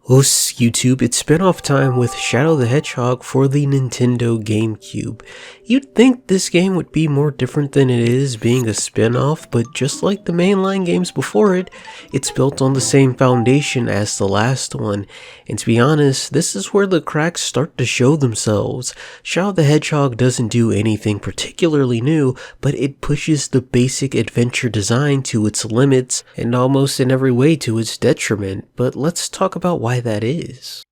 What's YouTube? It's spin-off time with Shadow the Hedgehog for the Nintendo GameCube. You'd think this game would be more different than it is, being a spin-off, but just like the mainline games before it, it's built on the same foundation as the last one. And to be honest, this is where the cracks start to show themselves. Shadow the Hedgehog doesn't do anything particularly new, but it pushes the basic adventure design to its limits, and almost in every way to its detriment. But let's talk about why that is.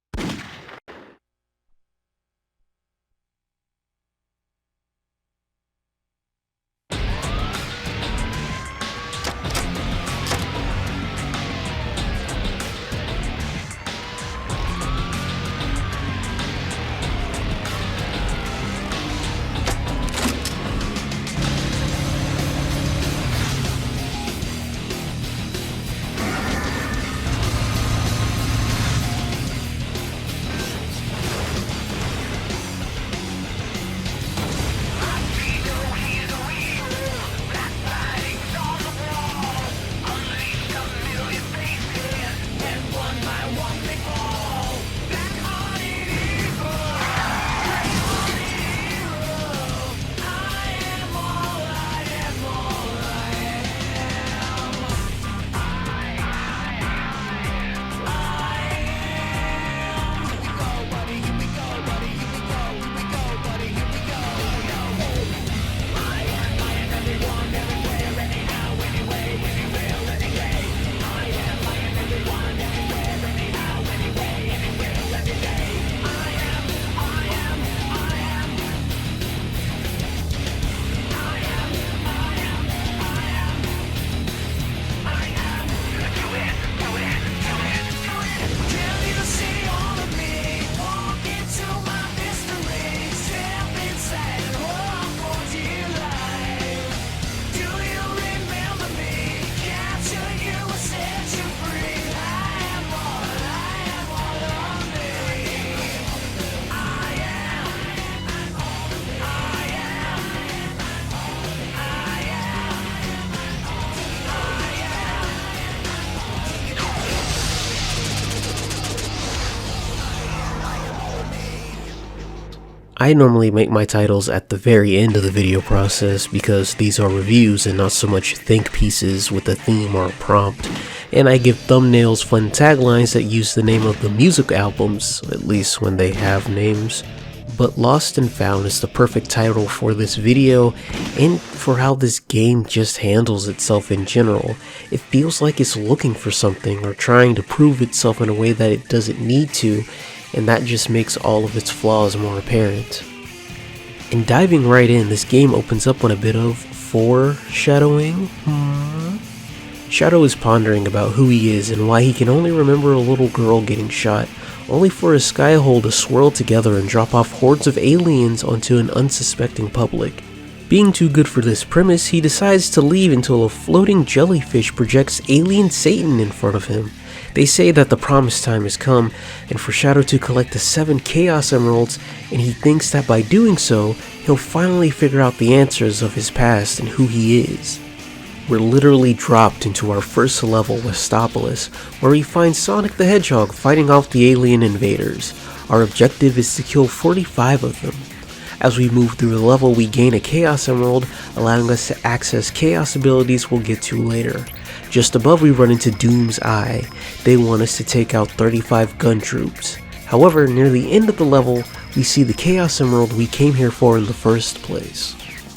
I normally make my titles at the very end of the video process because these are reviews and not so much think pieces with a theme or a prompt, and I give thumbnails fun taglines that use the name of the music albums, at least when they have names. But Lost and Found is the perfect title for this video and for how this game just handles itself in general. It feels like it's looking for something or trying to prove itself in a way that it doesn't need to, and that just makes all of its flaws more apparent. And diving right in, this game opens up on a bit of foreshadowing. Shadow is pondering about who he is and why he can only remember a little girl getting shot, only for a sky hole to swirl together and drop off hordes of aliens onto an unsuspecting public. Being too good for this premise, he decides to leave until a floating jellyfish projects alien Satan in front of him. They say that the promised time has come, and for Shadow to collect the 7 Chaos Emeralds, and he thinks that by doing so, he'll finally figure out the answers of his past and who he is. We're literally dropped into our first level, Westopolis, where we find Sonic the Hedgehog fighting off the alien invaders. Our objective is to kill 45 of them. As we move through the level, we gain a Chaos Emerald, allowing us to access Chaos abilities we'll get to later. Just above, we run into Doom's Eye. They want us to take out 35 gun troops. However, near the end of the level, we see the Chaos Emerald we came here for in the first place.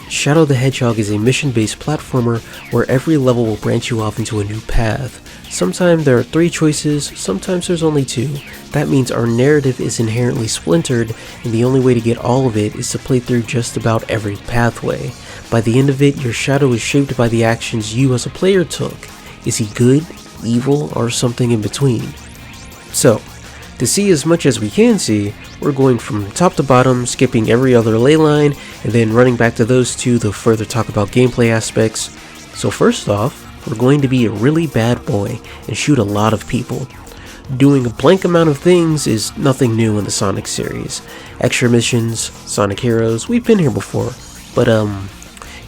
Shadow the Hedgehog is a mission-based platformer where every level will branch you off into a new path. Sometimes there are 3 choices, sometimes there's only 2. That means our narrative is inherently splintered, and the only way to get all of it is to play through just about every pathway. By the end of it, your shadow is shaped by the actions you as a player took. Is he good, evil, or something in between? So, to see as much as we can see, we're going from top to bottom, skipping every other ley line, and then running back to those 2 to further talk about gameplay aspects. So first off, we're going to be a really bad boy and shoot a lot of people. Doing a blank amount of things is nothing new in the Sonic series. Extra missions, Sonic Heroes, we've been here before, but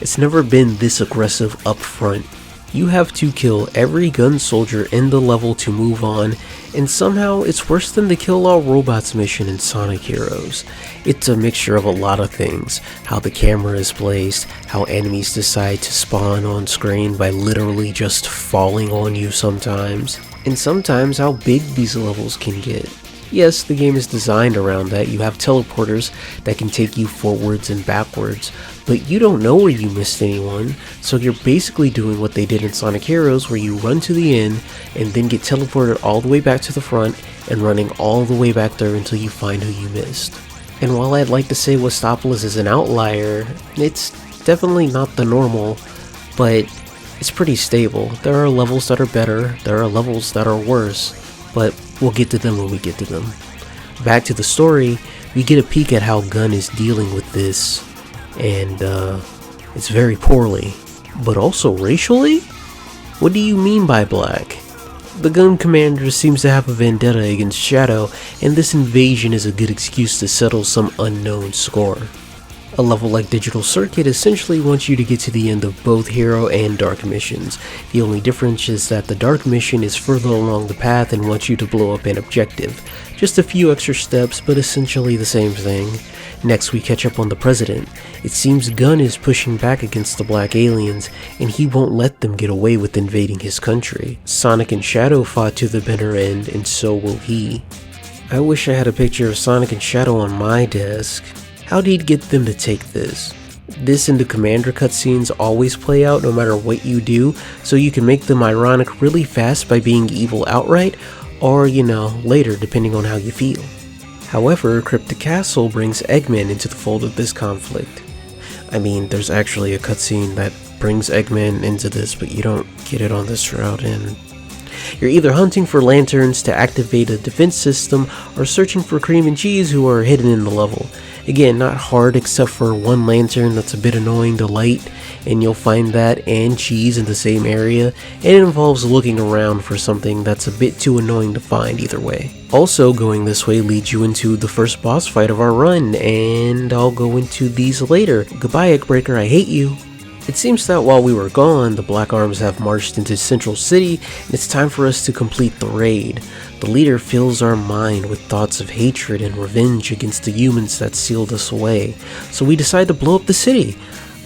it's never been this aggressive up front. You have to kill every gun soldier in the level to move on, and somehow it's worse than the Kill All Robots mission in Sonic Heroes. It's a mixture of a lot of things, how the camera is placed, how enemies decide to spawn on screen by literally just falling on you sometimes, and sometimes how big these levels can get. Yes, the game is designed around that. You have teleporters that can take you forwards and backwards, but you don't know where you missed anyone, so you're basically doing what they did in Sonic Heroes, where you run to the end and then get teleported all the way back to the front and running all the way back there until you find who you missed. And while I'd like to say Westopolis is an outlier, it's definitely not the normal, but it's pretty stable. There are levels that are better, there are levels that are worse, but we'll get to them when we get to them. Back to the story, we get a peek at how Gun is dealing with this, and it's very poorly. But also racially? What do you mean by black? The Gun commander seems to have a vendetta against Shadow, and this invasion is a good excuse to settle some unknown score. A level like Digital Circuit essentially wants you to get to the end of both Hero and Dark missions. The only difference is that the Dark mission is further along the path and wants you to blow up an objective. Just a few extra steps, but essentially the same thing. Next we catch up on the President. It seems Gun is pushing back against the Black Aliens, and he won't let them get away with invading his country. Sonic and Shadow fought to the bitter end, and so will he. I wish I had a picture of Sonic and Shadow on my desk. How did he get them to take this? This and the Commander cutscenes always play out no matter what you do, so you can make them ironic really fast by being evil outright, or later depending on how you feel. However, Cryptic Castle brings Eggman into the fold of this conflict. I mean, there's actually a cutscene that brings Eggman into this, but you don't get it on this route, and you're either hunting for lanterns to activate a defense system, or searching for Cream and Cheese who are hidden in the level. Again, not hard except for one lantern that's a bit annoying to light, and you'll find that and Cheese in the same area, and it involves looking around for something that's a bit too annoying to find either way. Also, going this way leads you into the first boss fight of our run, and I'll go into these later. Goodbye, Eggbreaker, I hate you. It seems that while we were gone, the Black Arms have marched into Central City, and it's time for us to complete the raid. The leader fills our mind with thoughts of hatred and revenge against the humans that sealed us away, so we decide to blow up the city.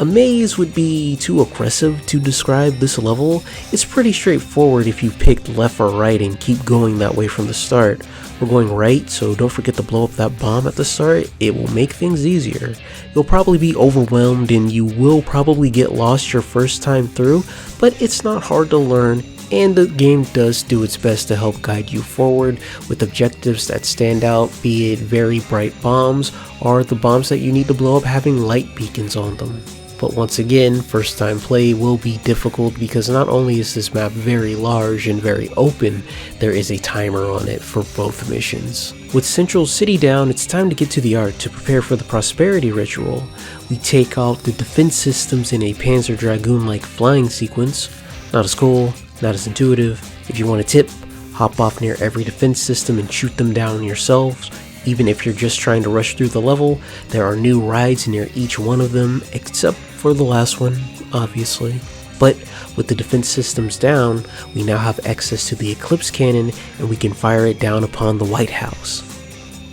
A maze would be too aggressive to describe this level. It's pretty straightforward if you picked left or right and keep going that way from the start. We're going right, so don't forget to blow up that bomb at the start. It will make things easier. You'll probably be overwhelmed and you will probably get lost your first time through, but it's not hard to learn, and the game does do its best to help guide you forward with objectives that stand out, be it very bright bombs or the bombs that you need to blow up having light beacons on them. But once again, first time play will be difficult because not only is this map very large and very open, there is a timer on it for both missions. With Central City down, it's time to get to the art to prepare for the Prosperity Ritual. We take out the defense systems in a Panzer Dragoon-like flying sequence. Not as cool, not as intuitive. If you want a tip, hop off near every defense system and shoot them down yourselves. Even if you're just trying to rush through the level, there are new rides near each one of them, except for the last one, obviously. But with the defense systems down, we now have access to the Eclipse Cannon, and we can fire it down upon the White House.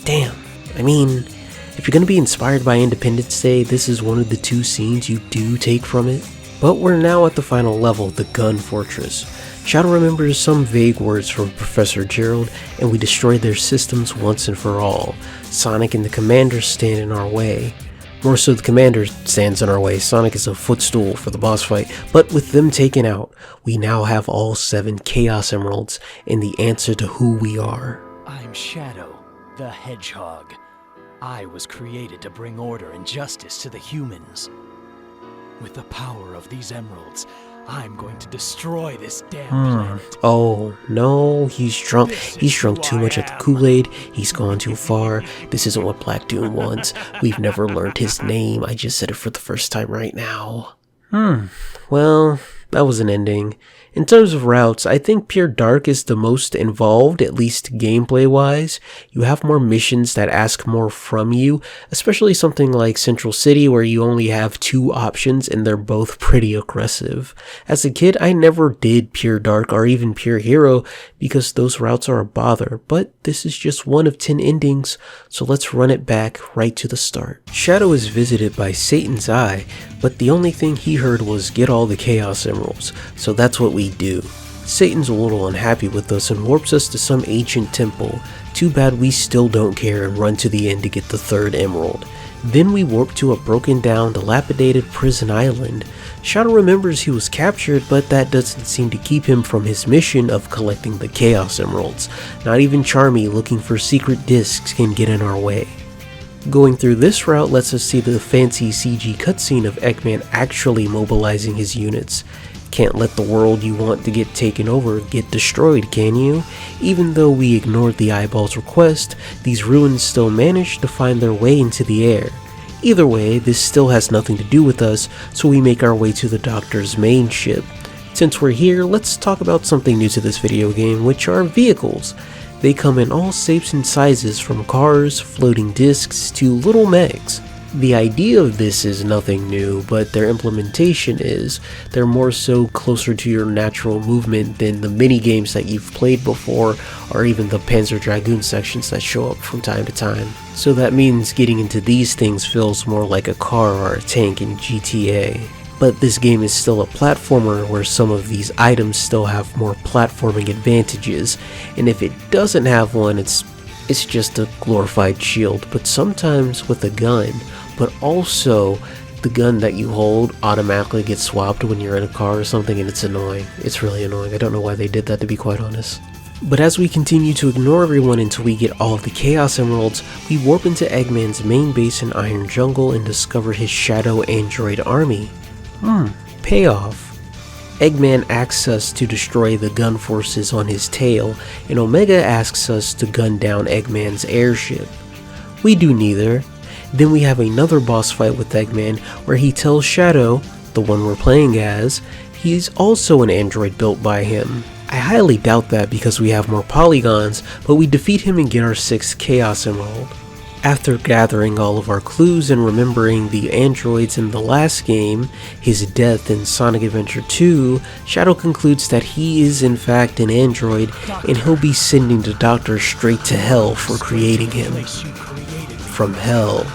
Damn, I mean, if you're gonna be inspired by Independence Day, this is one of the two scenes you do take from it. But we're now at the final level, the Gun Fortress. Shadow remembers some vague words from Professor Gerald, and we destroy their systems once and for all. Sonic and the Commander stand in our way. More so, the Commander stands in our way. Sonic is a footstool for the boss fight, but with them taken out, we now have all 7 Chaos Emeralds and the answer to who we are. I'm Shadow, the Hedgehog. I was created to bring order and justice to the humans. With the power of these emeralds, I'm going to destroy this damn planet. Oh, no, he's drunk. He's drunk too much of the Kool-Aid. He's gone too far. This isn't what Black Doom wants. We've never learned his name. I just said it for the first time right now. Well, that was an ending. In terms of routes, I think Pure Dark is the most involved, at least gameplay wise. You have more missions that ask more from you, especially something like Central City where you only have 2 options and they're both pretty aggressive. As a kid, I never did Pure Dark or even Pure Hero because those routes are a bother, but this is just one of 10 endings, so let's run it back right to the start. Shadow is visited by Satan's Eye, but the only thing he heard was get all the Chaos Emeralds, so that's what we do. Satan's a little unhappy with us and warps us to some ancient temple. Too bad we still don't care and run to the end to get the 3rd emerald. Then we warp to a broken down, dilapidated prison island. Shadow remembers he was captured, but that doesn't seem to keep him from his mission of collecting the Chaos Emeralds. Not even Charmy looking for secret discs can get in our way. Going through this route lets us see the fancy CG cutscene of Eggman actually mobilizing his units. Can't let the world you want to get taken over get destroyed, can you? Even though we ignored the eyeball's request, these ruins still managed to find their way into the air. Either way, this still has nothing to do with us, so we make our way to the Doctor's main ship. Since we're here, let's talk about something new to this video game, which are vehicles. They come in all shapes and sizes, from cars, floating discs, to little megs. The idea of this is nothing new, but their implementation is. They're more so closer to your natural movement than the mini games that you've played before, or even the Panzer Dragoon sections that show up from time to time. So that means getting into these things feels more like a car or a tank in GTA. But this game is still a platformer where some of these items still have more platforming advantages, and if it doesn't have one, it's just a glorified shield, but sometimes with a gun. But also, the gun that you hold automatically gets swapped when you're in a car or something, and it's annoying. It's really annoying. I don't know why they did that, to be quite honest. But as we continue to ignore everyone until we get all of the Chaos Emeralds, we warp into Eggman's main base in Iron Jungle and discover his Shadow Android army. Payoff. Eggman asks us to destroy the gun forces on his tail, and Omega asks us to gun down Eggman's airship. We do neither. Then we have another boss fight with Eggman where he tells Shadow, the one we're playing as, he's also an android built by him. I highly doubt that because we have more polygons, but we defeat him and get our 6th Chaos Emerald. After gathering all of our clues and remembering the androids in the last game, his death in Sonic Adventure 2, Shadow concludes that he is in fact an android and he'll be sending the Doctor straight to hell for creating him. From hell.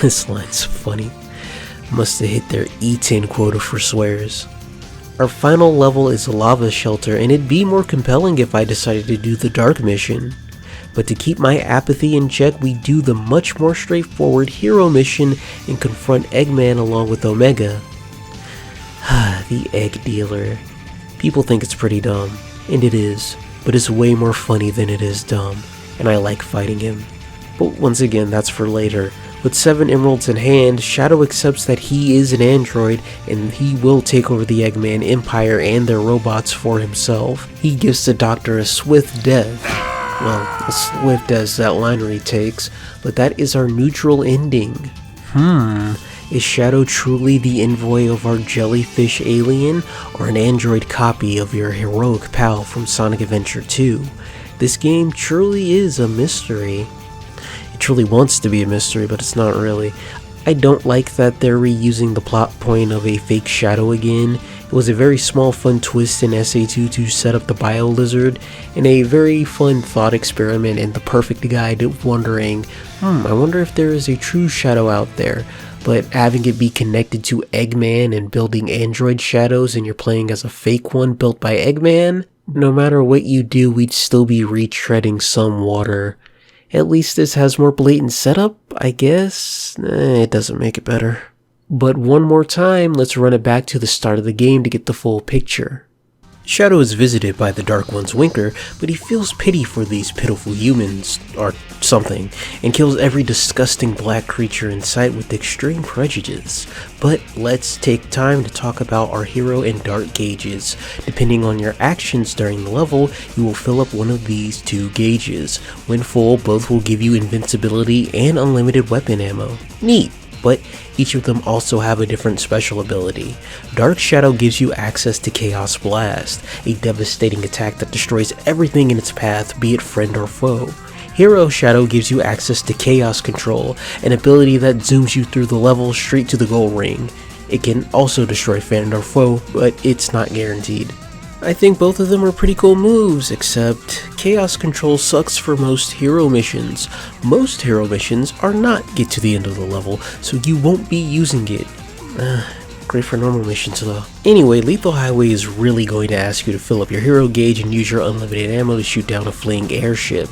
This line's funny. Must have hit their E10 quota for swears. Our final level is a lava shelter, and it'd be more compelling if I decided to do the dark mission. But to keep my apathy in check, we do the much more straightforward hero mission and confront Eggman along with Omega. The egg dealer. People think it's pretty dumb, and it is, but it's way more funny than it is dumb, and I like fighting him. But once again, that's for later. With 7 emeralds in hand, Shadow accepts that he is an android and he will take over the Eggman Empire and their robots for himself. He gives the Doctor a swift death. Well, as swift as that line retakes, but that is our neutral ending. Is Shadow truly the envoy of our jellyfish alien, or an android copy of your heroic pal from Sonic Adventure 2? This game truly is a mystery. It truly wants to be a mystery, but it's not really. I don't like that they're reusing the plot point of a fake Shadow again. It was a very small fun twist in SA2 to set up the Bio Lizard, and a very fun thought experiment and the perfect guide of wondering, I wonder if there is a true Shadow out there. But having it be connected to Eggman and building android shadows and you're playing as a fake one built by Eggman, no matter what you do, we'd still be retreading some water. At least this has more blatant setup, I guess. It doesn't make it better. But one more time, let's run it back to the start of the game to get the full picture. Shadow is visited by the Dark One's Winker, but he feels pity for these pitiful humans, or something, and kills every disgusting black creature in sight with extreme prejudice. But let's take time to talk about our hero and dart gauges. Depending on your actions during the level, you will fill up one of these 2 gauges. When full, both will give you invincibility and unlimited weapon ammo. Neat! but each of them also have a different special ability. Dark Shadow gives you access to Chaos Blast, a devastating attack that destroys everything in its path, be it friend or foe. Hero Shadow gives you access to Chaos Control, an ability that zooms you through the level straight to the goal ring. It can also destroy friend or foe, but it's not guaranteed. I think both of them are pretty cool moves, except Chaos Control sucks for most hero missions. Most hero missions are not get to the end of the level, so you won't be using it. Great for normal missions though. Anyway, Lethal Highway is really going to ask you to fill up your hero gauge and use your unlimited ammo to shoot down a fleeing airship.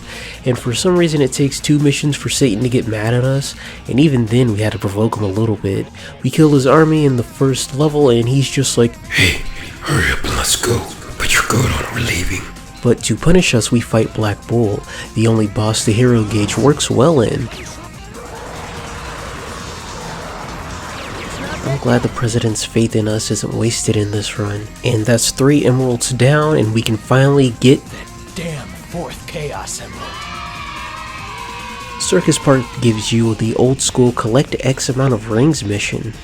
And for some reason it takes 2 missions for Satan to get mad at us, and even then we had to provoke him a little bit. We killed his army in the first level and he's just like, "Hey, hurry up and let's go. Put your coat on, we're leaving." But to punish us, we fight Black Bull, the only boss the hero gauge works well in. I'm glad the President's faith in us isn't wasted in this run. And that's 3 emeralds down, and we can finally get That damn 4th Chaos Emerald. Circus Park gives you the old school collect X amount of rings mission.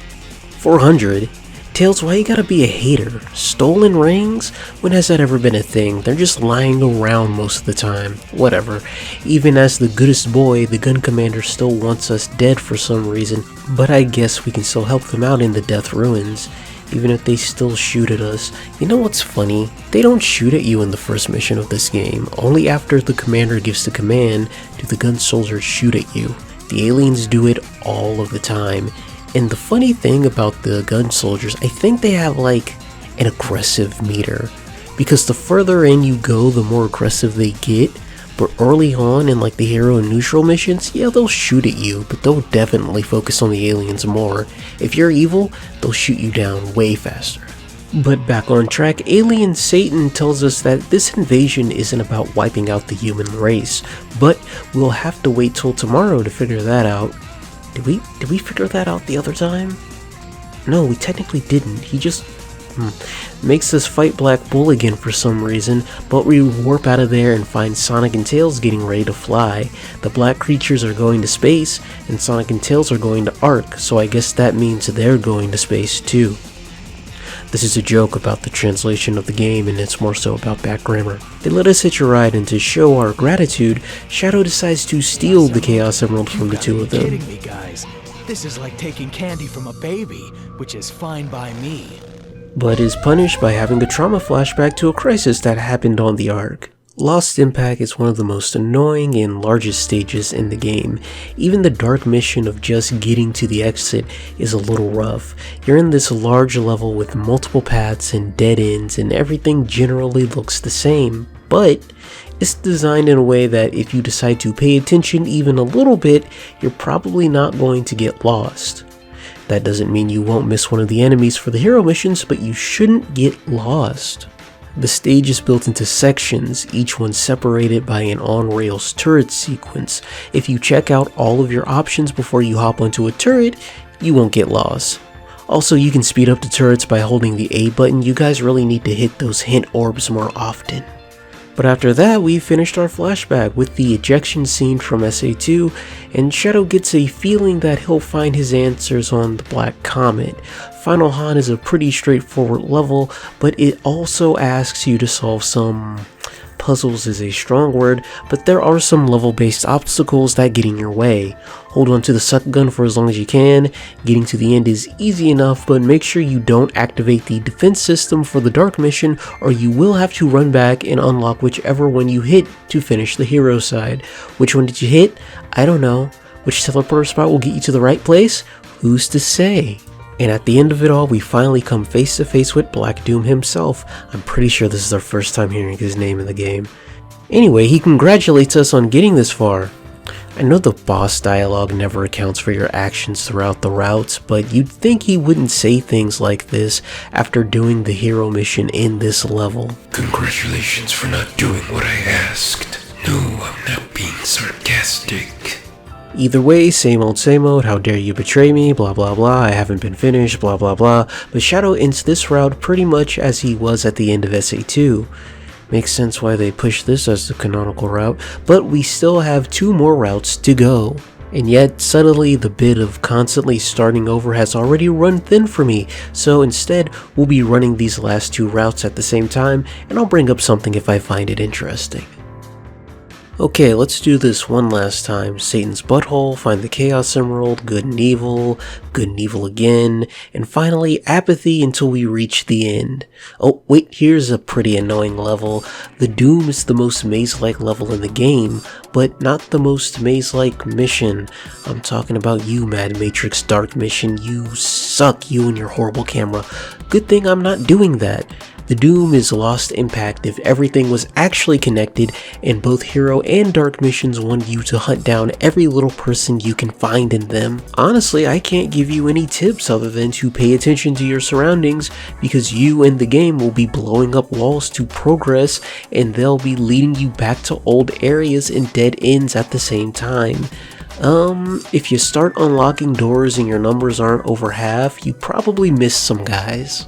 400? Tails, why you gotta be a hater? Stolen rings? When has that ever been a thing? They're just lying around most of the time. Whatever. Even as the goodest boy, the gun commander still wants us dead for some reason, but I guess we can still help them out in the Death Ruins, even if they still shoot at us. You know what's funny? They don't shoot at you in the first mission of this game. Only after the commander gives the command do the gun soldiers shoot at you. The aliens do it all of the time. And the funny thing about the gun soldiers, I think they have like an aggressive meter, because the further in you go, the more aggressive they get. But early on in like the hero and neutral missions, yeah, they'll shoot at you, but they'll definitely focus on the aliens more. If you're evil, they'll shoot you down way faster. But back on track, Alien Satan tells us that this invasion isn't about wiping out the human race, but we'll have to wait till tomorrow to figure that out. Did we figure that out the other time? No, we technically didn't. He just makes us fight Black Bull again for some reason, but we warp out of there and find Sonic and Tails getting ready to fly. The black creatures are going to space, and Sonic and Tails are going to Ark, so I guess that means they're going to space too. This is a joke about the translation of the game, and it's more so about back grammar. They let us hitch a ride, and to show our gratitude, Shadow decides to steal the Chaos Emerald from the 2 of them. Kidding me, guys. This is like taking candy from a baby, which is fine by me. But is punished by having a trauma flashback to a crisis that happened on the Ark. Lost Impact is one of the most annoying and largest stages in the game. Even the dark mission of just getting to the exit is a little rough. You're in this large level with multiple paths and dead ends, and everything generally looks the same, but it's designed in a way that if you decide to pay attention even a little bit, you're probably not going to get lost. That doesn't mean you won't miss one of the enemies for the hero missions, but you shouldn't get lost. The stage is built into sections, each one separated by an on-rails turret sequence. If you check out all of your options before you hop onto a turret, you won't get lost. Also, you can speed up the turrets by holding the A button. You guys really need to hit those hint orbs more often. But after that, we finished our flashback with the ejection scene from SA2, and Shadow gets a feeling that he'll find his answers on the Black Comet. Final Han is a pretty straightforward level, but it also asks you to solve some puzzles is a strong word, but there are some level-based obstacles that get in your way. Hold on to the suck gun for as long as you can. Getting to the end is easy enough, but make sure you don't activate the defense system for the dark mission, or you will have to run back and unlock whichever one you hit to finish the hero side. Which one did you hit? I don't know. Which teleporter spot will get you to the right place? Who's to say? And at the end of it all, we finally come face to face with Black Doom himself. I'm pretty sure this is our first time hearing his name in the game. Anyway, he congratulates us on getting this far. I know the boss dialogue never accounts for your actions throughout the routes, but you'd think he wouldn't say things like this after doing the hero mission in this level. Congratulations for not doing what I asked. No, I'm not being sarcastic. Either way, same old, how dare you betray me, blah blah blah, I haven't been finished, blah blah blah, but Shadow ends this route pretty much as he was at the end of SA2. Makes sense why they pushed this as the canonical route, but we still have 2 more routes to go. And yet, suddenly the bit of constantly starting over has already run thin for me, so instead we'll be running these last 2 routes at the same time, and I'll bring up something if I find it interesting. Okay, let's do this one last time. Satan's Butthole, find the Chaos Emerald, good and evil again, and finally apathy until we reach the end. Oh wait, here's a pretty annoying level. The Doom is the most maze-like level in the game, but not the most maze-like mission. I'm talking about you, Mad Matrix Dark Mission. You suck, you and your horrible camera. Good thing I'm not doing that. The Doom is lost impact if everything was actually connected, and both Hero and Dark missions want you to hunt down every little person you can find in them. Honestly, I can't give you any tips other than to pay attention to your surroundings, because you and the game will be blowing up walls to progress, and they'll be leading you back to old areas and dead ends at the same time. If you start unlocking doors and your numbers aren't over half, you probably missed some guys.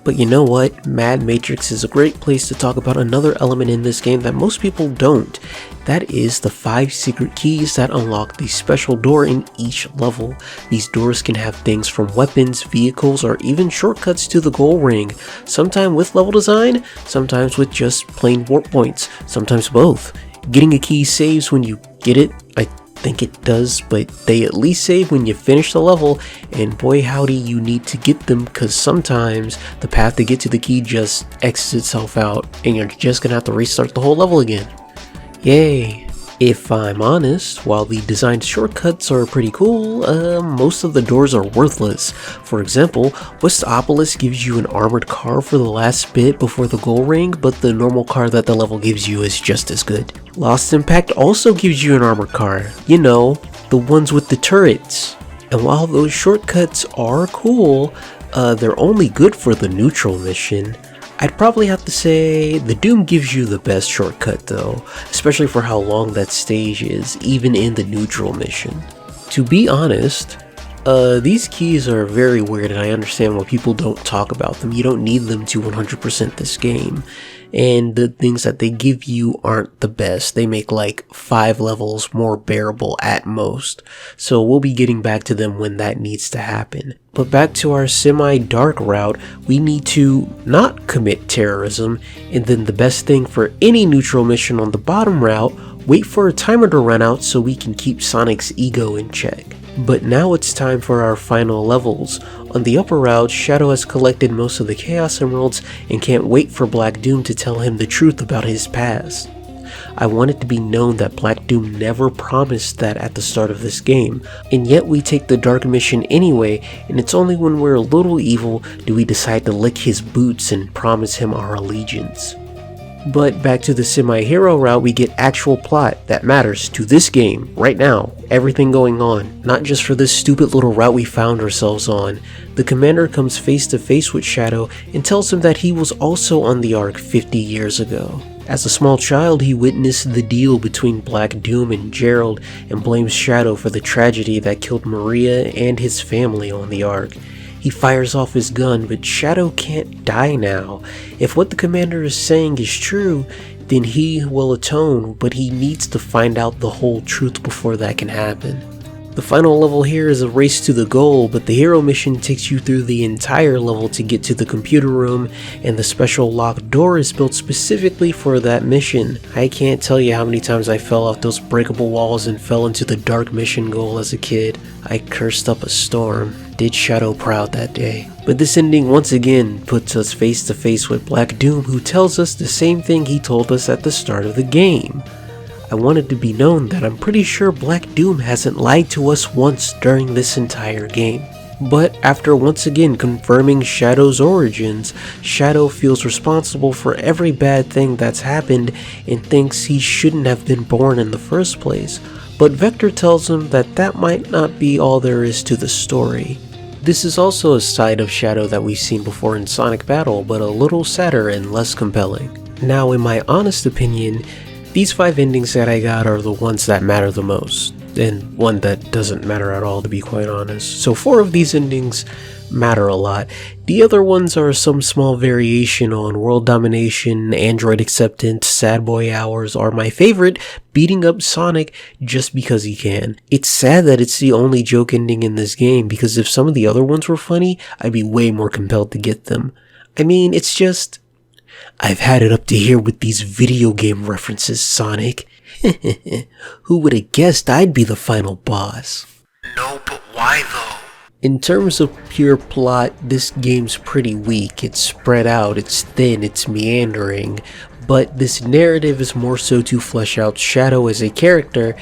But you know what? Mad Matrix is a great place to talk about another element in this game that most people don't. That is the 5 secret keys that unlock the special door in each level. These doors can have things from weapons, vehicles, or even shortcuts to the goal ring. Sometimes with level design, sometimes with just plain warp points, sometimes both. Getting a key saves when you get it. I think it does, but they at least save when you finish the level, and boy howdy you need to get them, because sometimes the path to get to the key just exits itself out and you're just gonna have to restart the whole level again. Yay. If I'm honest, while the designed shortcuts are pretty cool, most of the doors are worthless. For example, Westopolis gives you an armored car for the last bit before the goal ring, but the normal car that the level gives you is just as good. Lost Impact also gives you an armored car, you know, the ones with the turrets. And while those shortcuts are cool, they're only good for the neutral mission. I'd probably have to say the Doom gives you the best shortcut though, especially for how long that stage is, even in the neutral mission. To be honest, these keys are very weird, and I understand why people don't talk about them. You don't need them to 100% this game, and the things that they give you aren't the best. They make like 5 levels more bearable at most, so we'll be getting back to them when that needs to happen. But back to our semi-dark route, we need to not commit terrorism, and then the best thing for any neutral mission on the bottom route, wait for a timer to run out so we can keep Sonic's ego in check. But now it's time for our final levels. On the upper route, Shadow has collected most of the Chaos Emeralds and can't wait for Black Doom to tell him the truth about his past. I want it to be known that Black Doom never promised that at the start of this game, and yet we take the Dark mission anyway, and it's only when we're a little evil do we decide to lick his boots and promise him our allegiance. But back to the semi-hero route, we get actual plot that matters to this game, right now, everything going on, not just for this stupid little route we found ourselves on. The commander comes face to face with Shadow and tells him that he was also on the Ark 50 years ago. As a small child, he witnessed the deal between Black Doom and Gerald and blames Shadow for the tragedy that killed Maria and his family on the Ark. He fires off his gun, but Shadow can't die now. If what the commander is saying is true, then he will atone, but he needs to find out the whole truth before that can happen. The final level here is a race to the goal, but the hero mission takes you through the entire level to get to the computer room, and the special locked door is built specifically for that mission. I can't tell you how many times I fell off those breakable walls and fell into the dark mission goal as a kid. I cursed up a storm. Did Shadow proud that day. But this ending once again puts us face to face with Black Doom, who tells us the same thing he told us at the start of the game. I want it to be known that I'm pretty sure Black Doom hasn't lied to us once during this entire game. But after once again confirming Shadow's origins, Shadow feels responsible for every bad thing that's happened and thinks he shouldn't have been born in the first place. But Vector tells him that that might not be all there is to the story. This is also a side of Shadow that we've seen before in Sonic Battle, but a little sadder and less compelling. Now, in my honest opinion, these 5 endings that I got are the ones that matter the most. and one that doesn't matter at all, to be quite honest. So 4 of these endings matter a lot. The other ones are some small variation on world domination, android acceptance, sad boy hours, or my favorite, beating up Sonic just because he can. It's sad that it's the only joke ending in this game, because if some of the other ones were funny, I'd be way more compelled to get them. I mean, it's just, I've had it up to here with these video game references, Sonic. Who would have guessed I'd be the final boss? No, but why though? In terms of pure plot, this game's pretty weak. It's spread out, it's thin, it's meandering, but this narrative is more so to flesh out Shadow as a character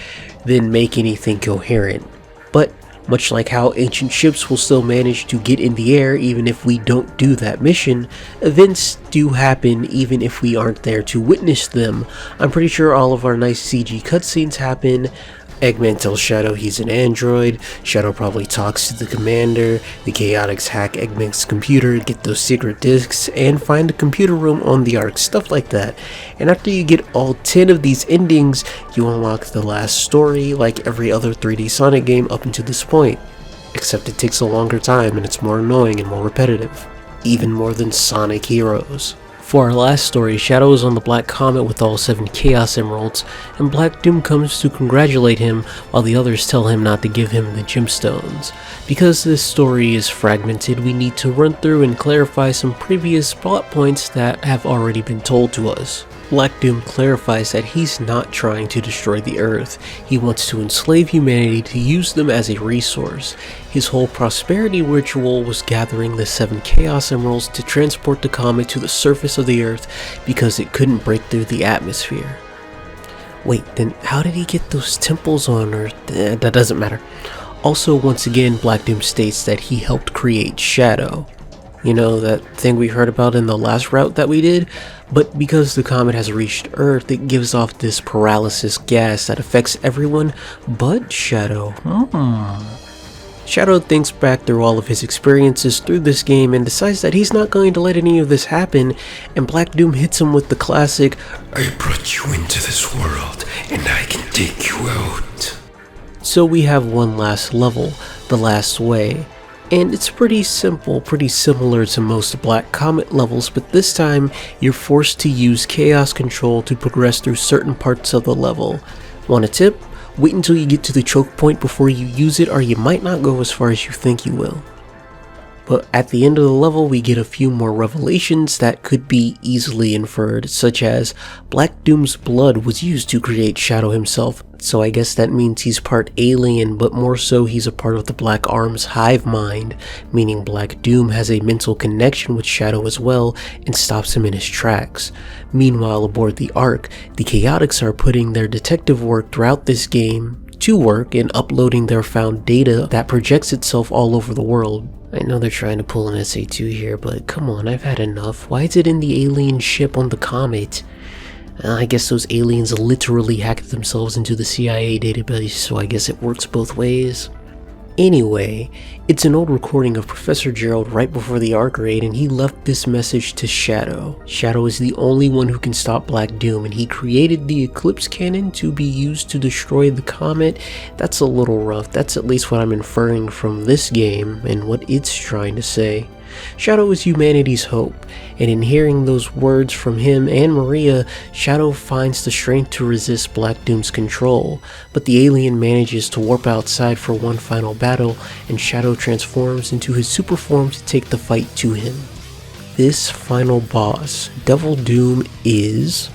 than make anything coherent. But much like how ancient ships will still manage to get in the air even if we don't do that mission, events do happen even if we aren't there to witness them. I'm pretty sure all of our nice CG cutscenes happen. Eggman tells Shadow he's an android, Shadow probably talks to the commander, the Chaotix hack Eggman's computer, get those secret discs, and find a computer room on the Ark, stuff like that. And after you get all 10 of these endings, you unlock the last story like every other 3D Sonic game up until this point. Except it takes a longer time and it's more annoying and more repetitive. Even more than Sonic Heroes. For our last story, Shadow is on the Black Comet with all 7 Chaos Emeralds, and Black Doom comes to congratulate him while the others tell him not to give him the gemstones. Because this story is fragmented, we need to run through and clarify some previous plot points that have already been told to us. Black Doom clarifies that he's not trying to destroy the Earth, he wants to enslave humanity to use them as a resource. His whole prosperity ritual was gathering the 7 Chaos Emeralds to transport the comet to the surface of the Earth because it couldn't break through the atmosphere. Wait, then how did he get those temples on Earth? That doesn't matter. Also, once again, Black Doom states that he helped create Shadow. You know, that thing we heard about in the last route that we did? But because the comet has reached Earth, it gives off this paralysis gas that affects everyone but Shadow. Shadow thinks back through all of his experiences through this game and decides that he's not going to let any of this happen, and Black Doom hits him with the classic, I brought you into this world, and I can take you out. So we have one last level, the Last Way. And it's pretty simple, pretty similar to most Black Comet levels, but this time you're forced to use Chaos Control to progress through certain parts of the level. Want a tip? Wait until you get to the choke point before you use it, or you might not go as far as you think you will. But at the end of the level, we get a few more revelations that could be easily inferred, such as Black Doom's blood was used to create Shadow himself, so I guess that means he's part alien, but more so he's a part of the Black Arm's hive mind, meaning Black Doom has a mental connection with Shadow as well and stops him in his tracks. Meanwhile, aboard the Ark, the Chaotix are putting their detective work throughout this game to work and uploading their found data that projects itself all over the world. I know they're trying to pull an SA2 here, but come on, I've had enough. Why is it in the alien ship on the comet? I guess those aliens literally hacked themselves into the CIA database, so I guess it works both ways. Anyway, it's an old recording of Professor Gerald right before the Ark raid, and he left this message to Shadow. Shadow is the only one who can stop Black Doom, and he created the Eclipse Cannon to be used to destroy the comet. That's a little rough. That's at least what I'm inferring from this game and what it's trying to say. Shadow is humanity's hope, and in hearing those words from him and Maria, Shadow finds the strength to resist Black Doom's control, but the alien manages to warp outside for one final battle, and Shadow transforms into his super form to take the fight to him. This final boss, Devil Doom, is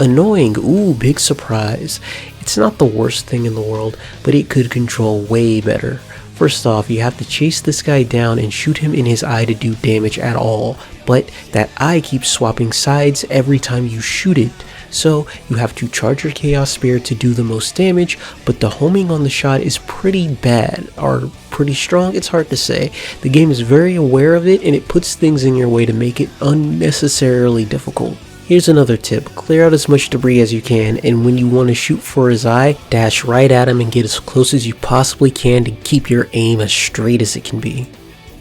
annoying. Ooh, big surprise. It's not the worst thing in the world, but it could control way better. First off, you have to chase this guy down and shoot him in his eye to do damage at all, but that eye keeps swapping sides every time you shoot it. So you have to charge your Chaos Spear to do the most damage, but the homing on the shot is pretty bad, or pretty strong, it's hard to say. The game is very aware of it, and it puts things in your way to make it unnecessarily difficult. Here's another tip, clear out as much debris as you can, and when you want to shoot for his eye, dash right at him and get as close as you possibly can to keep your aim as straight as it can be.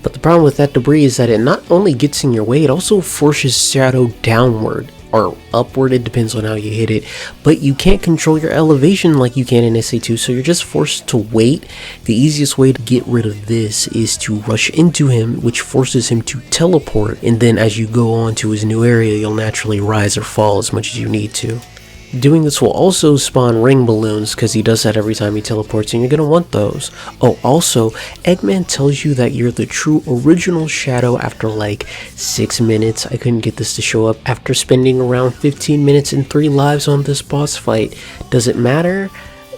But the problem with that debris is that it not only gets in your way, it also forces Shadow downward. or upward, it depends on how you hit it, but you can't control your elevation like you can in SA2, so you're just forced to wait. The easiest way to get rid of this is to rush into him, which forces him to teleport, and then as you go on to his new area, you'll naturally rise or fall as much as you need to. Doing this will also spawn ring balloons, because he does that every time he teleports, and you're going to want those. Oh, also, Eggman tells you that you're the true original Shadow after like 6 minutes. I couldn't get this to show up after spending around 15 minutes and 3 lives on this boss fight. Does it matter?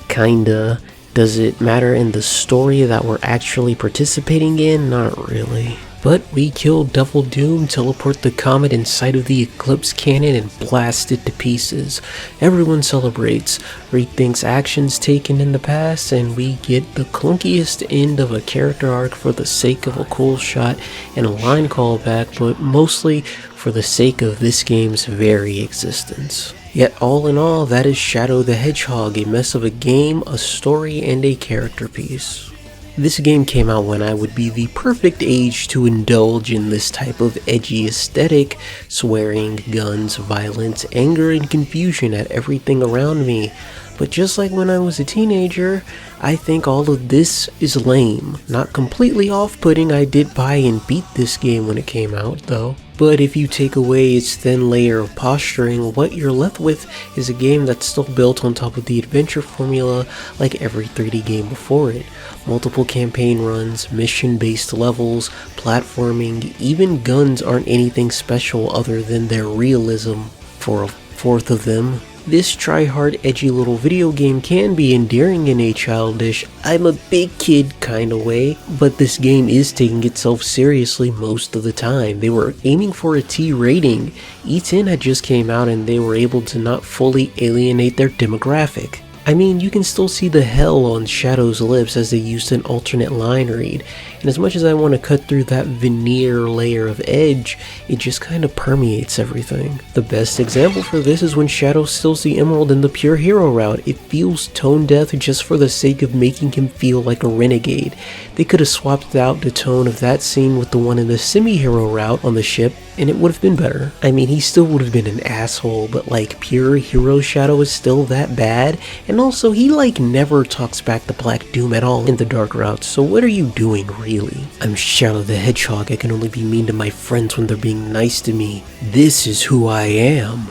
Kinda. Does it matter in the story that we're actually participating in? Not really. But we kill Devil Doom, teleport the comet inside of the Eclipse cannon, and blast it to pieces. Everyone celebrates, rethinks actions taken in the past, and we get the clunkiest end of a character arc for the sake of a cool shot and a line callback, but mostly for the sake of this game's very existence. Yet all in all, that is Shadow the Hedgehog, a mess of a game, a story, and a character piece. This game came out when I would be the perfect age to indulge in this type of edgy aesthetic, swearing, guns, violence, anger, and confusion at everything around me. But just like when I was a teenager, I think all of this is lame. Not completely off-putting, I did buy and beat this game when it came out though. But if you take away its thin layer of posturing, what you're left with is a game that's still built on top of the adventure formula like every 3D game before it. Multiple campaign runs, mission-based levels, platforming, even guns aren't anything special other than their realism for a fourth of them. This try-hard, edgy little video game can be endearing in a childish, I'm a big kid kind of way, but this game is taking itself seriously most of the time. They were aiming for a T rating. E10 had just came out and they were able to not fully alienate their demographic. I mean, you can still see the hell on Shadow's lips as they used an alternate line read, and as much as I want to cut through that veneer layer of edge, it just kind of permeates everything. The best example for this is when Shadow steals the emerald in the pure hero route. It feels tone deaf just for the sake of making him feel like a renegade. They could have swapped out the tone of that scene with the one in the semi-hero route on the ship, and it would have been better. I mean, he still would have been an asshole, but like pure hero Shadow is still that bad, and also he like never talks back to Black Doom at all in the dark routes, so what are you doing really? I'm Shadow the Hedgehog, I can only be mean to my friends when they're being nice to me. This is who I am,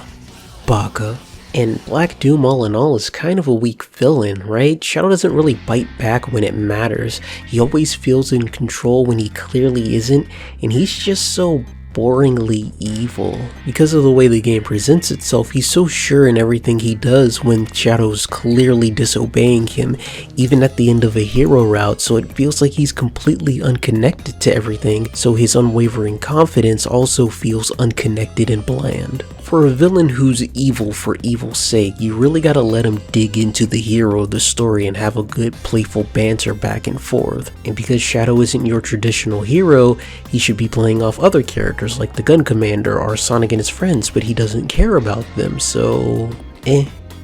Baka. And Black Doom all in all is kind of a weak villain, right? Shadow doesn't really bite back when it matters. He always feels in control when he clearly isn't, and he's just so boringly evil. Because of the way the game presents itself, he's so sure in everything he does when Shadow's clearly disobeying him, even at the end of a hero route, so it feels like he's completely unconnected to everything, so his unwavering confidence also feels unconnected and bland. For a villain who's evil for evil's sake, you really gotta let him dig into the hero of the story and have a good playful banter back and forth. And because Shadow isn't your traditional hero, he should be playing off other characters like the Gun Commander or Sonic and his friends, but he doesn't care about them, so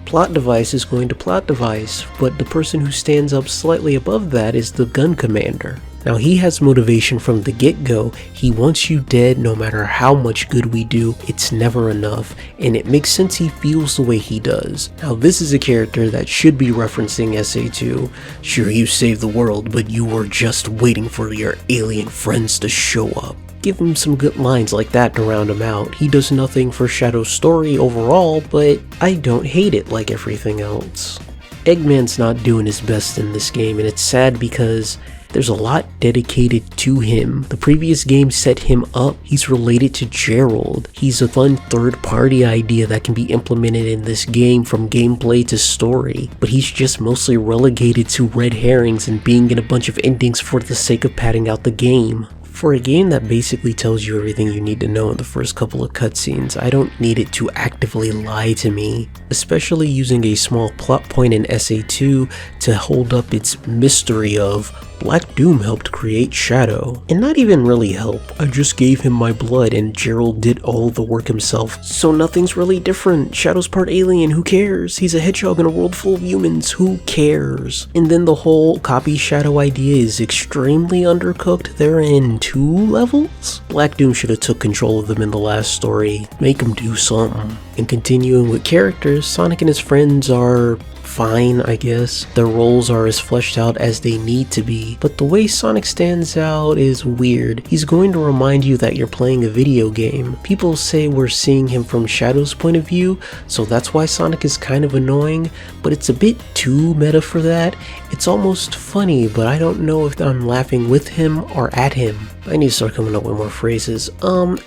plot device is going to plot device, but the person who stands up slightly above that is the Gun Commander. Now he has motivation from the get-go. He wants you dead no matter how much good we do, it's never enough, and it makes sense he feels the way he does. Now this is a character that should be referencing SA2. Sure, you saved the world, but you were just waiting for your alien friends to show up. Give him some good lines like that to round him out. He does nothing for Shadow's story overall, but I don't hate it like everything else. Eggman's not doing his best in this game, and it's sad because there's a lot dedicated to him. The previous game set him up. He's related to Gerald. He's a fun third-party idea that can be implemented in this game from gameplay to story, but he's just mostly relegated to red herrings and being in a bunch of endings for the sake of padding out the game. For a game that basically tells you everything you need to know in the first couple of cutscenes, I don't need it to actively lie to me, especially using a small plot point in SA2 to hold up its mystery of Black Doom helped create Shadow. And not even really help, I just gave him my blood and Gerald did all the work himself, so nothing's really different. Shadow's part alien, who cares? He's a hedgehog in a world full of humans, who cares? And then the whole copy Shadow idea is extremely undercooked therein 2 levels? Black Doom should have took control of them in the last story, make them do something. And continuing with characters, Sonic and his friends are fine, I guess. Their roles are as fleshed out as they need to be, but the way Sonic stands out is weird. He's going to remind you that you're playing a video game. People say we're seeing him from Shadow's point of view, so that's why Sonic is kind of annoying, but it's a bit too meta for that. It's almost funny, but I don't know if I'm laughing with him or at him. I need to start coming up with more phrases.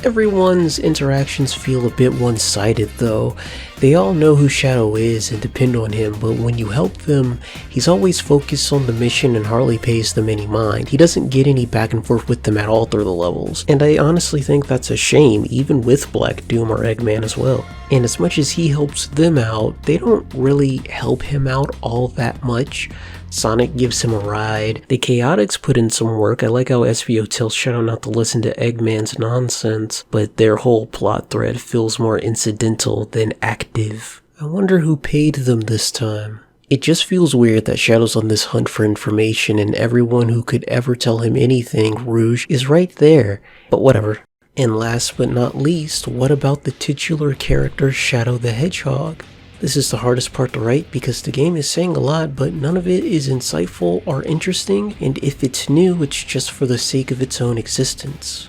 Everyone's interactions feel a bit one-sided though. They all know who Shadow is and depend on him, but when you help them, he's always focused on the mission and hardly pays them any mind. He doesn't get any back and forth with them at all through the levels. And I honestly think that's a shame, even with Black Doom or Eggman as well. And as much as he helps them out, they don't really help him out all that much. Sonic gives him a ride. The Chaotix put in some work. I like how SVO tells Shadow not to listen to Eggman's nonsense, but their whole plot thread feels more incidental than active. I wonder who paid them this time. It just feels weird that Shadow's on this hunt for information and everyone who could ever tell him anything, Rouge, is right there. But whatever. And last but not least, what about the titular character Shadow the Hedgehog? This is the hardest part to write because the game is saying a lot, but none of it is insightful or interesting, and if it's new, it's just for the sake of its own existence.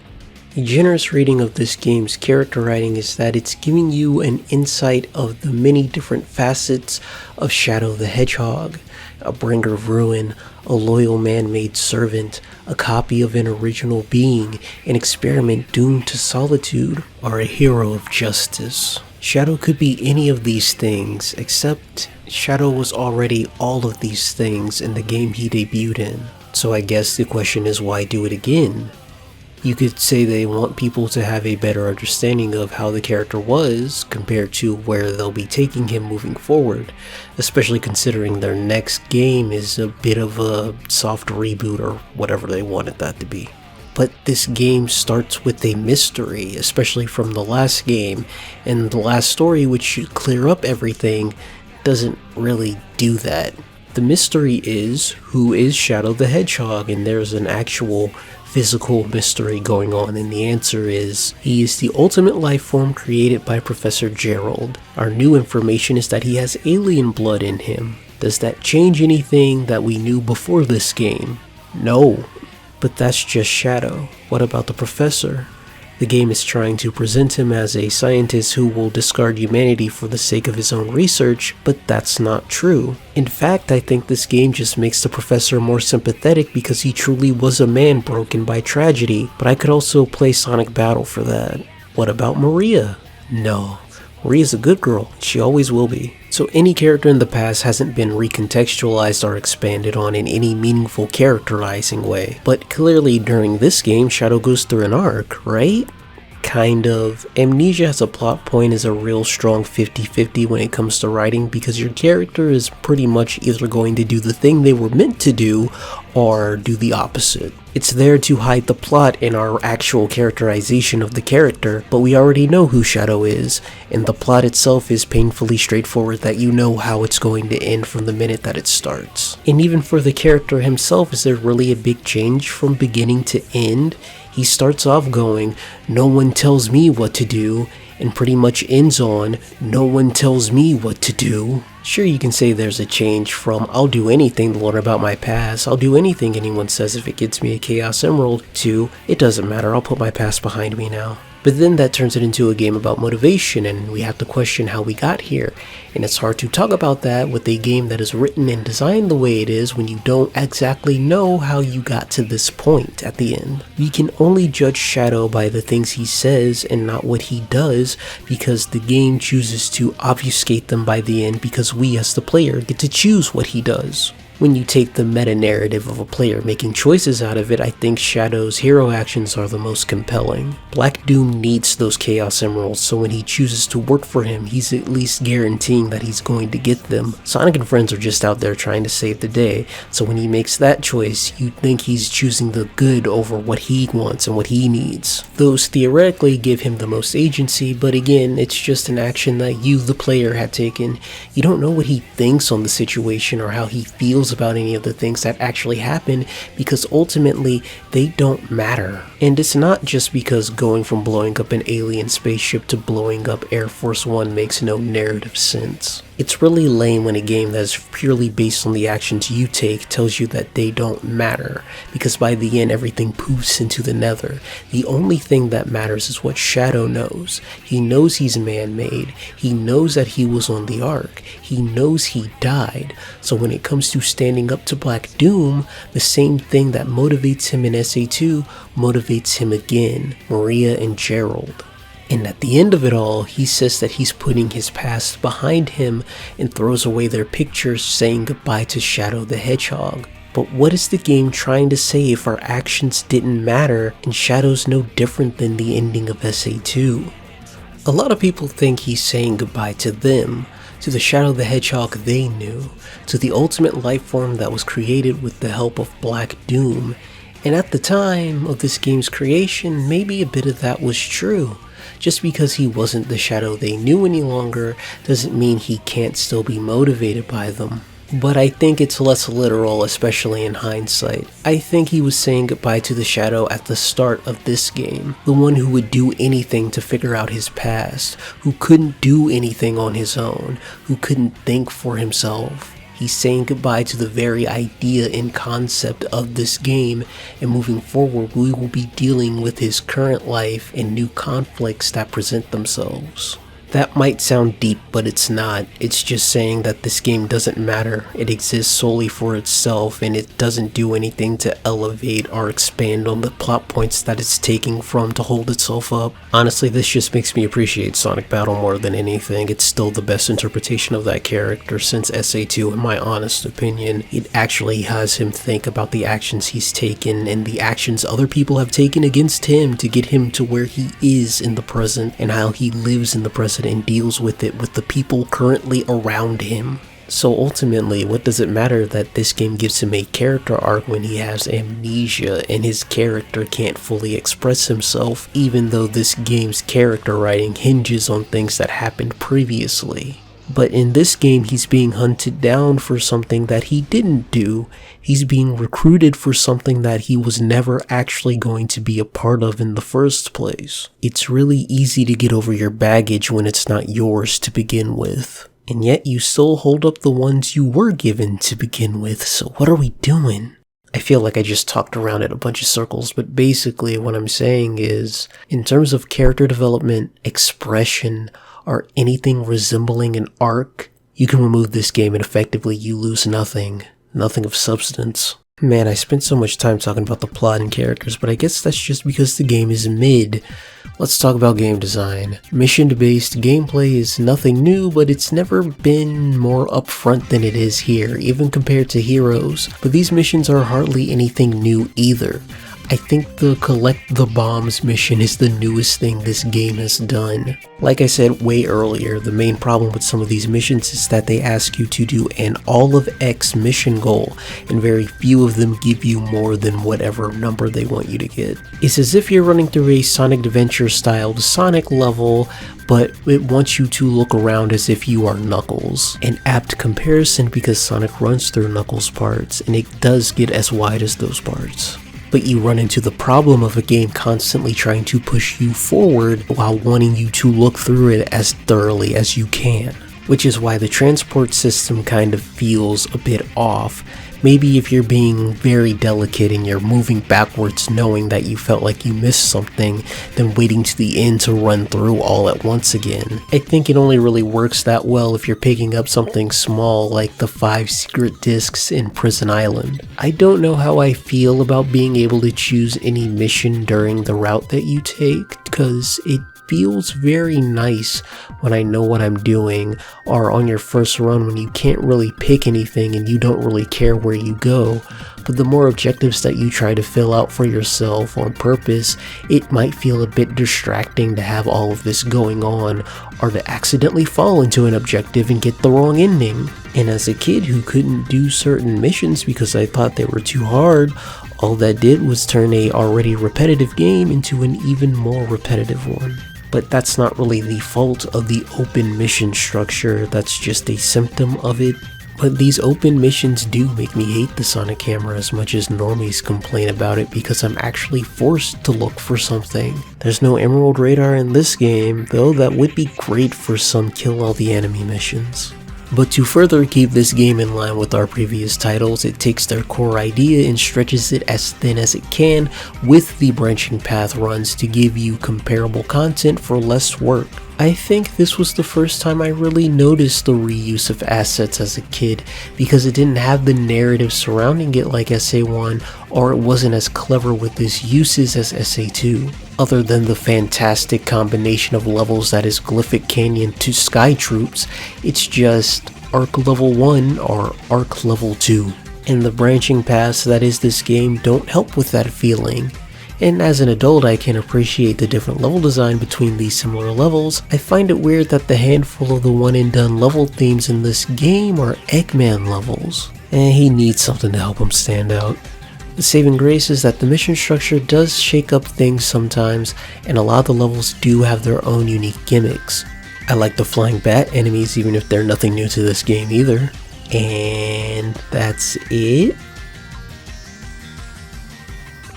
A generous rating of this game's character writing is that it's giving you an insight of the many different facets of Shadow the Hedgehog. A bringer of ruin, a loyal man-made servant, a copy of an original being, an experiment doomed to solitude, or a hero of justice. Shadow could be any of these things, except Shadow was already all of these things in the game he debuted in. So I guess the question is, why do it again? You could say they want people to have a better understanding of how the character was compared to where they'll be taking him moving forward, especially considering their next game is a bit of a soft reboot or whatever they wanted that to be. But this game starts with a mystery, especially from the last game, and the last story, which should clear up everything, doesn't really do that. The mystery is, who is Shadow the Hedgehog, and there's an actual physical mystery going on, and the answer is, he is the ultimate life form created by Professor Gerald. Our new information is that he has alien blood in him. Does that change anything that we knew before this game? No. But that's just Shadow. What about the Professor? The game is trying to present him as a scientist who will discard humanity for the sake of his own research, but that's not true. In fact, I think this game just makes the Professor more sympathetic because he truly was a man broken by tragedy, but I could also play Sonic Battle for that. What about Maria? No. Maria's a good girl, she always will be. So any character in the past hasn't been recontextualized or expanded on in any meaningful characterizing way. But clearly during this game, Shadow goes through an arc, right? Kind of. Amnesia as a plot point is a real strong 50-50 when it comes to writing because your character is pretty much either going to do the thing they were meant to do or do the opposite. It's there to hide the plot in our actual characterization of the character, but we already know who Shadow is, and the plot itself is painfully straightforward that you know how it's going to end from the minute that it starts. And even for the character himself, is there really a big change from beginning to end? He starts off going, "No one tells me what to do," and pretty much ends on, "No one tells me what to do." Sure, you can say there's a change from, "I'll do anything to learn about my past, I'll do anything anyone says if it gets me a Chaos Emerald," to, "It doesn't matter, I'll put my past behind me now." But then that turns it into a game about motivation, and we have to question how we got here. And it's hard to talk about that with a game that is written and designed the way it is when you don't exactly know how you got to this point at the end. We can only judge Shadow by the things he says and not what he does, because the game chooses to obfuscate them by the end because we as the player get to choose what he does. When you take the meta-narrative of a player making choices out of it, I think Shadow's hero actions are the most compelling. Black Doom needs those Chaos Emeralds, so when he chooses to work for him, he's at least guaranteeing that he's going to get them. Sonic and friends are just out there trying to save the day, so when he makes that choice, you'd think he's choosing the good over what he wants and what he needs. Those theoretically give him the most agency, but again, it's just an action that you, the player, had taken. You don't know what he thinks on the situation or how he feels details about any of the things that actually happen because ultimately they don't matter. And it's not just because going from blowing up an alien spaceship to blowing up Air Force One makes no narrative sense. It's really lame when a game that's purely based on the actions you take tells you that they don't matter, because by the end everything poofs into the nether. The only thing that matters is what Shadow knows. He knows he's man-made, he knows that he was on the Ark, he knows he died, so when it comes to standing up to Black Doom, the same thing that motivates him in SA2 motivates him again, Maria and Gerald. And at the end of it all, he says that he's putting his past behind him and throws away their pictures, saying goodbye to Shadow the Hedgehog. But what is the game trying to say if our actions didn't matter and Shadow's no different than the ending of SA2? A lot of people think he's saying goodbye to them, to the Shadow the Hedgehog they knew, to the ultimate life form that was created with the help of Black Doom. And at the time of this game's creation, maybe a bit of that was true. Just because he wasn't the Shadow they knew any longer doesn't mean he can't still be motivated by them. But I think it's less literal, especially in hindsight. I think he was saying goodbye to the Shadow at the start of this game, the one who would do anything to figure out his past, who couldn't do anything on his own, who couldn't think for himself. He's saying goodbye to the very idea and concept of this game, and moving forward we will be dealing with his current life and new conflicts that present themselves. That might sound deep, but it's not. It's just saying that this game doesn't matter. It exists solely for itself, and it doesn't do anything to elevate or expand on the plot points that it's taking from to hold itself up. Honestly, this just makes me appreciate Sonic Battle more than anything. It's still the best interpretation of that character since SA2, in my honest opinion. It actually has him think about the actions he's taken and the actions other people have taken against him to get him to where he is in the present, and how he lives in the present and deals with it with the people currently around him. So ultimately, what does it matter that this game gives him a character arc when he has amnesia and his character can't fully express himself, even though this game's character writing hinges on things that happened previously? But in this game, he's being hunted down for something that he didn't do. He's being recruited for something that he was never actually going to be a part of in the first place. It's really easy to get over your baggage when it's not yours to begin with. And yet you still hold up the ones you were given to begin with, so what are we doing? I feel like I just talked around in a bunch of circles, but basically what I'm saying is, in terms of character development, expression, or anything resembling an arc, you can remove this game and effectively you lose nothing of substance. Man, I spent so much time talking about the plot and characters, but I guess that's just because the game is mid. Let's talk about game design. Mission-based gameplay is nothing new, but it's never been more upfront than it is here, even compared to Heroes. But these missions are hardly anything new either. I think the collect the bombs mission is the newest thing this game has done. Like I said way earlier, the main problem with some of these missions is that they ask you to do an all of X mission goal, and very few of them give you more than whatever number they want you to get. It's as if you're running through a Sonic Adventure styled Sonic level, but it wants you to look around as if you are Knuckles. An apt comparison because Sonic runs through Knuckles parts, and it does get as wide as those parts. But you run into the problem of a game constantly trying to push you forward while wanting you to look through it as thoroughly as you can. Which is why the transport system kind of feels a bit off. Maybe if you're being very delicate and you're moving backwards knowing that you felt like you missed something, then waiting to the end to run through all at once again. I think it only really works that well if you're picking up something small like the 5 secret discs in Prison Island. I don't know how I feel about being able to choose any mission during the route that you take, because it feels very nice when I know what I'm doing, or on your first run when you can't really pick anything and you don't really care where you go. But the more objectives that you try to fill out for yourself on purpose, it might feel a bit distracting to have all of this going on, or to accidentally fall into an objective and get the wrong ending. And as a kid who couldn't do certain missions because I thought they were too hard, all that did was turn a already repetitive game into an even more repetitive one. But that's not really the fault of the open mission structure, that's just a symptom of it. But these open missions do make me hate the Sonic camera as much as normies complain about it because I'm actually forced to look for something. There's no Emerald Radar in this game, though that would be great for some kill all the enemy missions. But to further keep this game in line with our previous titles, it takes their core idea and stretches it as thin as it can with the branching path runs to give you comparable content for less work. I think this was the first time I really noticed the reuse of assets as a kid because it didn't have the narrative surrounding it like SA1, or it wasn't as clever with its uses as SA2. Other than the fantastic combination of levels that is Glyphic Canyon to Sky Troops, it's just Arc Level 1 or Arc Level 2. And the branching paths that is this game don't help with that feeling. And as an adult, I can appreciate the different level design between these similar levels. I find it weird that the handful of the one and done level themes in this game are Eggman levels. And he needs something to help him stand out. The saving grace is that the mission structure does shake up things sometimes, and a lot of the levels do have their own unique gimmicks. I like the flying bat enemies even if they're nothing new to this game either. And that's it.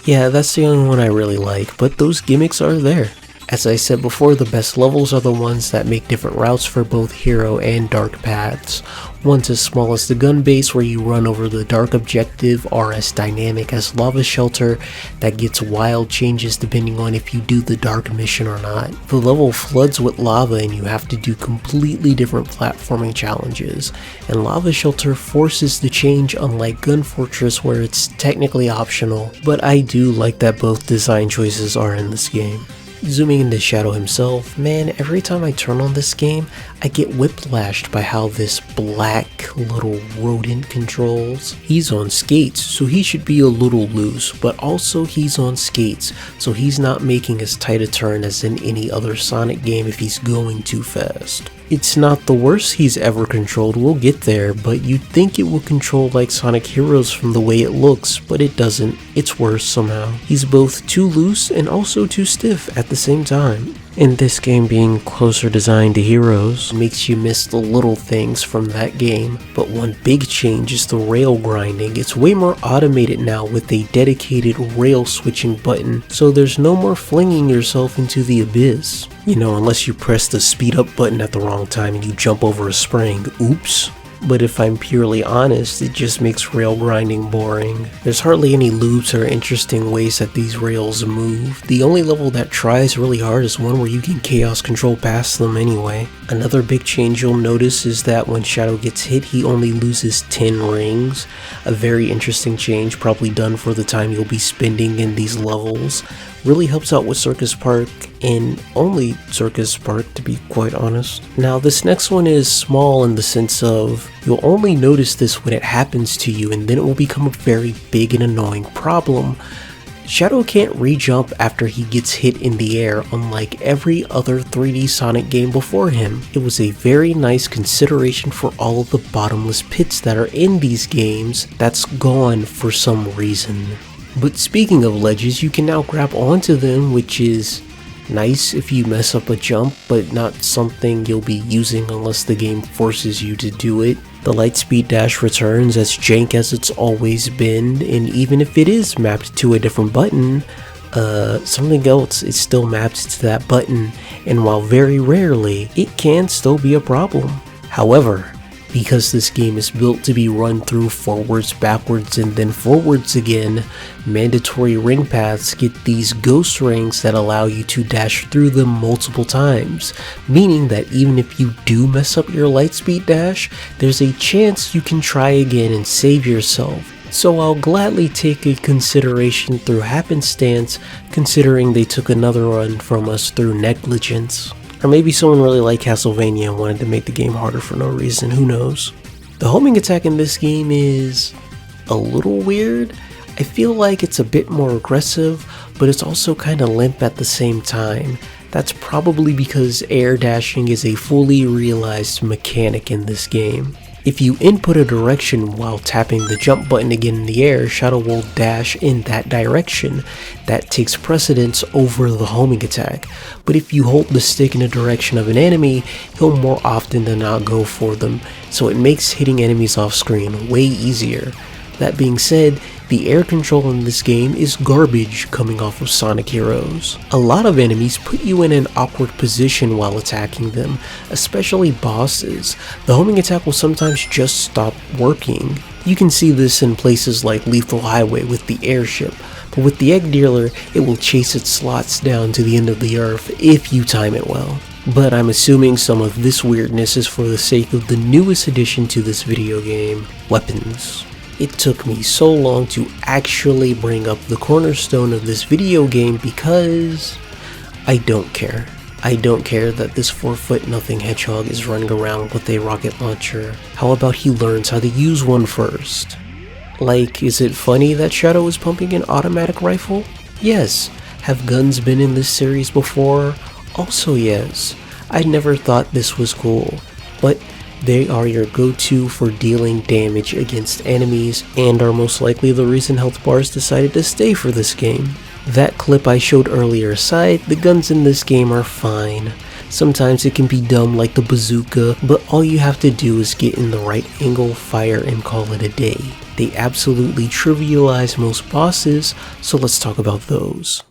Yeah, that's the only one I really like, but those gimmicks are there. As I said before, the best levels are the ones that make different routes for both hero and dark paths. Ones as small as the gun base where you run over the dark objective are as dynamic as Lava Shelter that gets wild changes depending on if you do the dark mission or not. The level floods with lava and you have to do completely different platforming challenges, and Lava Shelter forces the change unlike Gun Fortress where it's technically optional, but I do like that both design choices are in this game. Zooming into Shadow himself, man, every time I turn on this game, I get whiplashed by how this black little rodent controls. He's on skates, so he should be a little loose, but also he's on skates, so he's not making as tight a turn as in any other Sonic game if he's going too fast. It's not the worst he's ever controlled, we'll get there, but you'd think it would control like Sonic Heroes from the way it looks, but it doesn't. It's worse somehow. He's both too loose and also too stiff at the same time. And this game being closer designed to Heroes makes you miss the little things from that game. But one big change is the rail grinding. It's way more automated now with a dedicated rail switching button, so there's no more flinging yourself into the abyss. You know, unless you press the speed up button at the wrong time and you jump over a spring. Oops. But if I'm purely honest, it just makes rail grinding boring. There's hardly any loops or interesting ways that these rails move. The only level that tries really hard is one where you can chaos control past them anyway. Another big change you'll notice is that when Shadow gets hit, he only loses 10 rings. A very interesting change, probably done for the time you'll be spending in these levels. Really helps out with Circus Park, and only Circus Park to be quite honest. Now this next one is small in the sense of you'll only notice this when it happens to you, and then it will become a very big and annoying problem. Shadow can't re-jump after he gets hit in the air, unlike every other 3D Sonic game before him. It was a very nice consideration for all of the bottomless pits that are in these games that's gone for some reason. But speaking of ledges, you can now grab onto them, which is nice if you mess up a jump, but not something you'll be using unless the game forces you to do it. The Lightspeed Dash returns as jank as it's always been, and even if it is mapped to a different button, something else is still mapped to that button, and while very rarely, it can still be a problem. However, because this game is built to be run through forwards, backwards, and then forwards again, mandatory ring paths get these ghost rings that allow you to dash through them multiple times, meaning that even if you do mess up your Lightspeed Dash, there's a chance you can try again and save yourself. So I'll gladly take a consideration through happenstance, considering they took another run from us through negligence. Or maybe someone really liked Castlevania and wanted to make the game harder for no reason, who knows. The homing attack in this game is a little weird. I feel like it's a bit more aggressive, but it's also kinda limp at the same time. That's probably because air dashing is a fully realized mechanic in this game. If you input a direction while tapping the jump button again in the air, Shadow will dash in that direction. That takes precedence over the homing attack. But if you hold the stick in the direction of an enemy, he'll more often than not go for them, so it makes hitting enemies off screen way easier. That being said, the air control in this game is garbage coming off of Sonic Heroes. A lot of enemies put you in an awkward position while attacking them, especially bosses. The homing attack will sometimes just stop working. You can see this in places like Lethal Highway with the airship, but with the egg dealer, it will chase its slots down to the end of the earth if you time it well. But I'm assuming some of this weirdness is for the sake of the newest addition to this video game, weapons. It took me so long to actually bring up the cornerstone of this video game because I don't care. I don't care that this 4'0" hedgehog is running around with a rocket launcher. How about he learns how to use one first? Like, is it funny that Shadow is pumping an automatic rifle? Yes. Have guns been in this series before? Also yes. I never thought this was cool, but they are your go-to for dealing damage against enemies and are most likely the reason health bars decided to stay for this game. That clip I showed earlier aside, the guns in this game are fine. Sometimes it can be dumb like the bazooka, but all you have to do is get in the right angle, fire, and call it a day. They absolutely trivialize most bosses, so let's talk about those.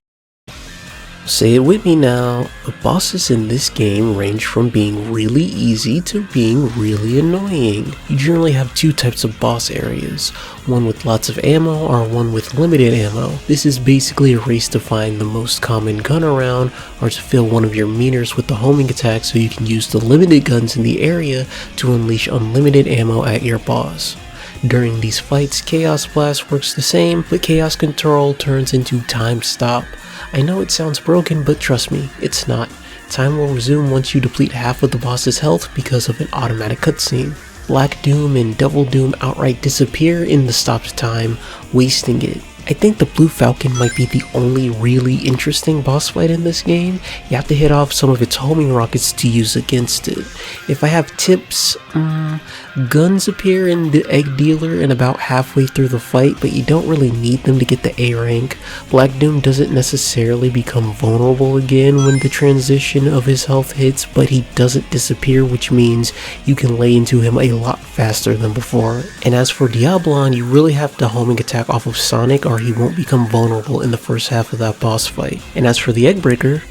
Say it with me now, the bosses in this game range from being really easy to being really annoying. You generally have two types of boss areas, one with lots of ammo or one with limited ammo. This is basically a race to find the most common gun around or to fill one of your meters with the homing attack so you can use the limited guns in the area to unleash unlimited ammo at your boss. During these fights, Chaos Blast works the same, but Chaos Control turns into Time Stop. I know it sounds broken, but trust me, it's not. Time will resume once you deplete half of the boss's health because of an automatic cutscene. Black Doom and Devil Doom outright disappear in the stopped time, wasting it. I think the Blue Falcon might be the only really interesting boss fight in this game. You have to hit off some of its homing rockets to use against it. If I have tips, guns appear in the egg dealer and about halfway through the fight, but you don't really need them to get the A rank. Black Doom doesn't necessarily become vulnerable again when the transition of his health hits, but he doesn't disappear, which means you can lay into him a lot faster than before. And as for Diablon, you really have to homing attack off of Sonic or he won't become vulnerable in the first half of that boss fight. And as for the Egg Breaker,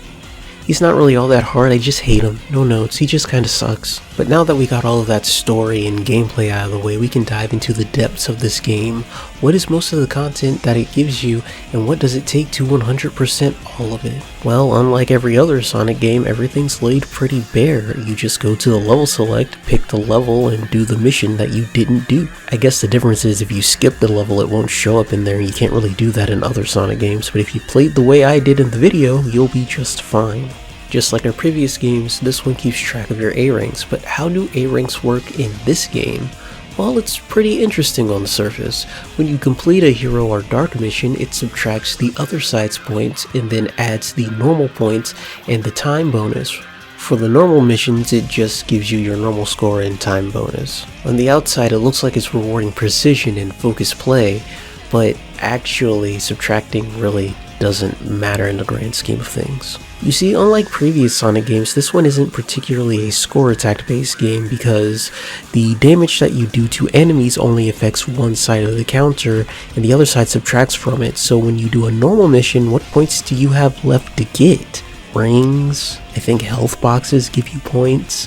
he's not really all that hard, I just hate him. No notes, he just kinda sucks. But now that we got all of that story and gameplay out of the way, we can dive into the depths of this game. What is most of the content that it gives you, and what does it take to 100% all of it? Well, unlike every other Sonic game, everything's laid pretty bare. You just go to the level select, pick the level, and do the mission that you didn't do. I guess the difference is if you skip the level, it won't show up in there, and you can't really do that in other Sonic games, but if you played the way I did in the video, you'll be just fine. Just like our previous games, this one keeps track of your A ranks, but how do A ranks work in this game? Well, it's pretty interesting on the surface. When you complete a hero or dark mission, it subtracts the other side's points and then adds the normal points and the time bonus. For the normal missions, it just gives you your normal score and time bonus. On the outside, it looks like it's rewarding precision and focused play, but actually subtracting really doesn't matter in the grand scheme of things. You see, unlike previous Sonic games, this one isn't particularly a score attack based game because the damage that you do to enemies only affects one side of the counter and the other side subtracts from it. So when you do a normal mission, what points do you have left to get? Rings, I think health boxes give you points,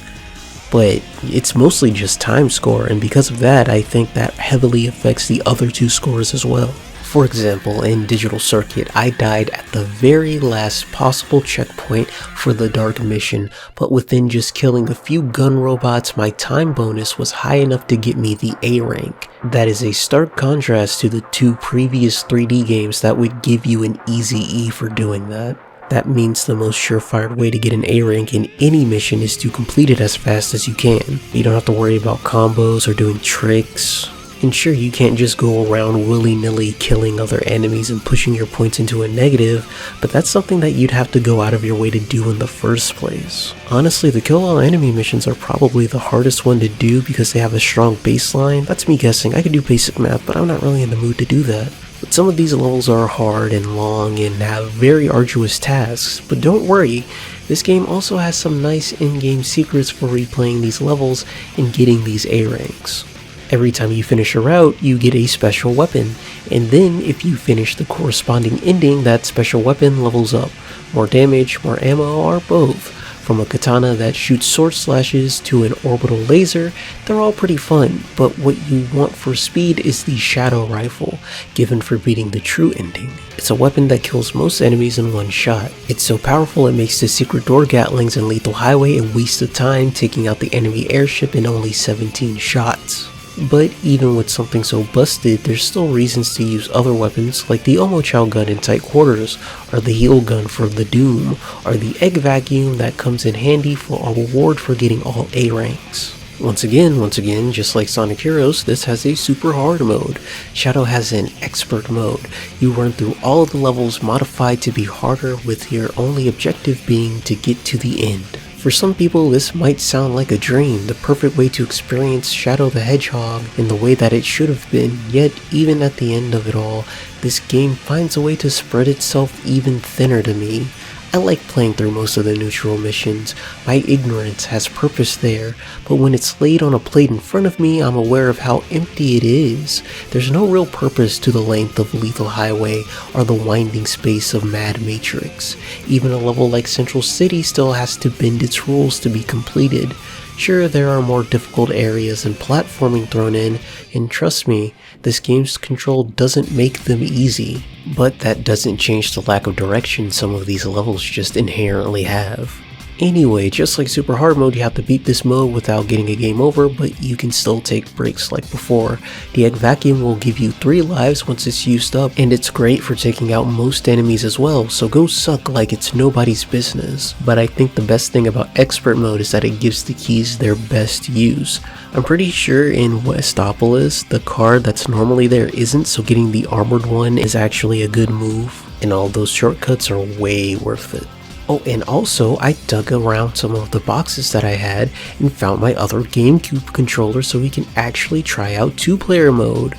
but it's mostly just time score, and because of that, I think that heavily affects the other two scores as well. For example, in Digital Circuit, I died at the very last possible checkpoint for the dark mission, but within just killing a few gun robots, my time bonus was high enough to get me the A rank. That is a stark contrast to the two previous 3D games that would give you an easy E for doing that. That means the most surefire way to get an A rank in any mission is to complete it as fast as you can. You don't have to worry about combos or doing tricks. And sure, you can't just go around willy-nilly killing other enemies and pushing your points into a negative, but that's something that you'd have to go out of your way to do in the first place. Honestly, the kill all enemy missions are probably the hardest one to do because they have a strong baseline. That's me guessing. I could do basic math, but I'm not really in the mood to do that. But some of these levels are hard and long and have very arduous tasks, but don't worry, this game also has some nice in-game secrets for replaying these levels and getting these A ranks. Every time you finish a route, you get a special weapon, and then if you finish the corresponding ending, that special weapon levels up. More damage, more ammo, or both. From a katana that shoots sword slashes to an orbital laser, they're all pretty fun, but what you want for speed is the shadow rifle, given for beating the true ending. It's a weapon that kills most enemies in one shot. It's so powerful it makes the secret door gatlings in Lethal Highway a waste of time, taking out the enemy airship in only 17 shots. But even with something so busted, there's still reasons to use other weapons like the Omochao gun in tight quarters, or the heal gun for the Doom, or the egg vacuum that comes in handy for a reward for getting all A ranks. Once again, just like Sonic Heroes, this has a super hard mode. Shadow has an expert mode. You run through all of the levels modified to be harder, with your only objective being to get to the end. For some people, this might sound like a dream, the perfect way to experience Shadow the Hedgehog in the way that it should have been, yet even at the end of it all, this game finds a way to spread itself even thinner to me. I like playing through most of the neutral missions. My ignorance has purpose there, but when it's laid on a plate in front of me, I'm aware of how empty it is. There's no real purpose to the length of Lethal Highway or the winding space of Mad Matrix. Even a level like Central City still has to bend its rules to be completed. Sure, there are more difficult areas and platforming thrown in, and trust me, this game's control doesn't make them easy, but that doesn't change the lack of direction some of these levels just inherently have. Anyway, just like super hard mode, you have to beat this mode without getting a game over, but you can still take breaks like before. The egg vacuum will give you 3 lives once it's used up, and it's great for taking out most enemies as well, so go suck like it's nobody's business. But I think the best thing about expert mode is that it gives the keys their best use. I'm pretty sure in Westopolis, the card that's normally there isn't, so getting the armored one is actually a good move, and all those shortcuts are way worth it. Oh, and also, I dug around some of the boxes that I had and found my other GameCube controller so we can actually try out 2-player mode.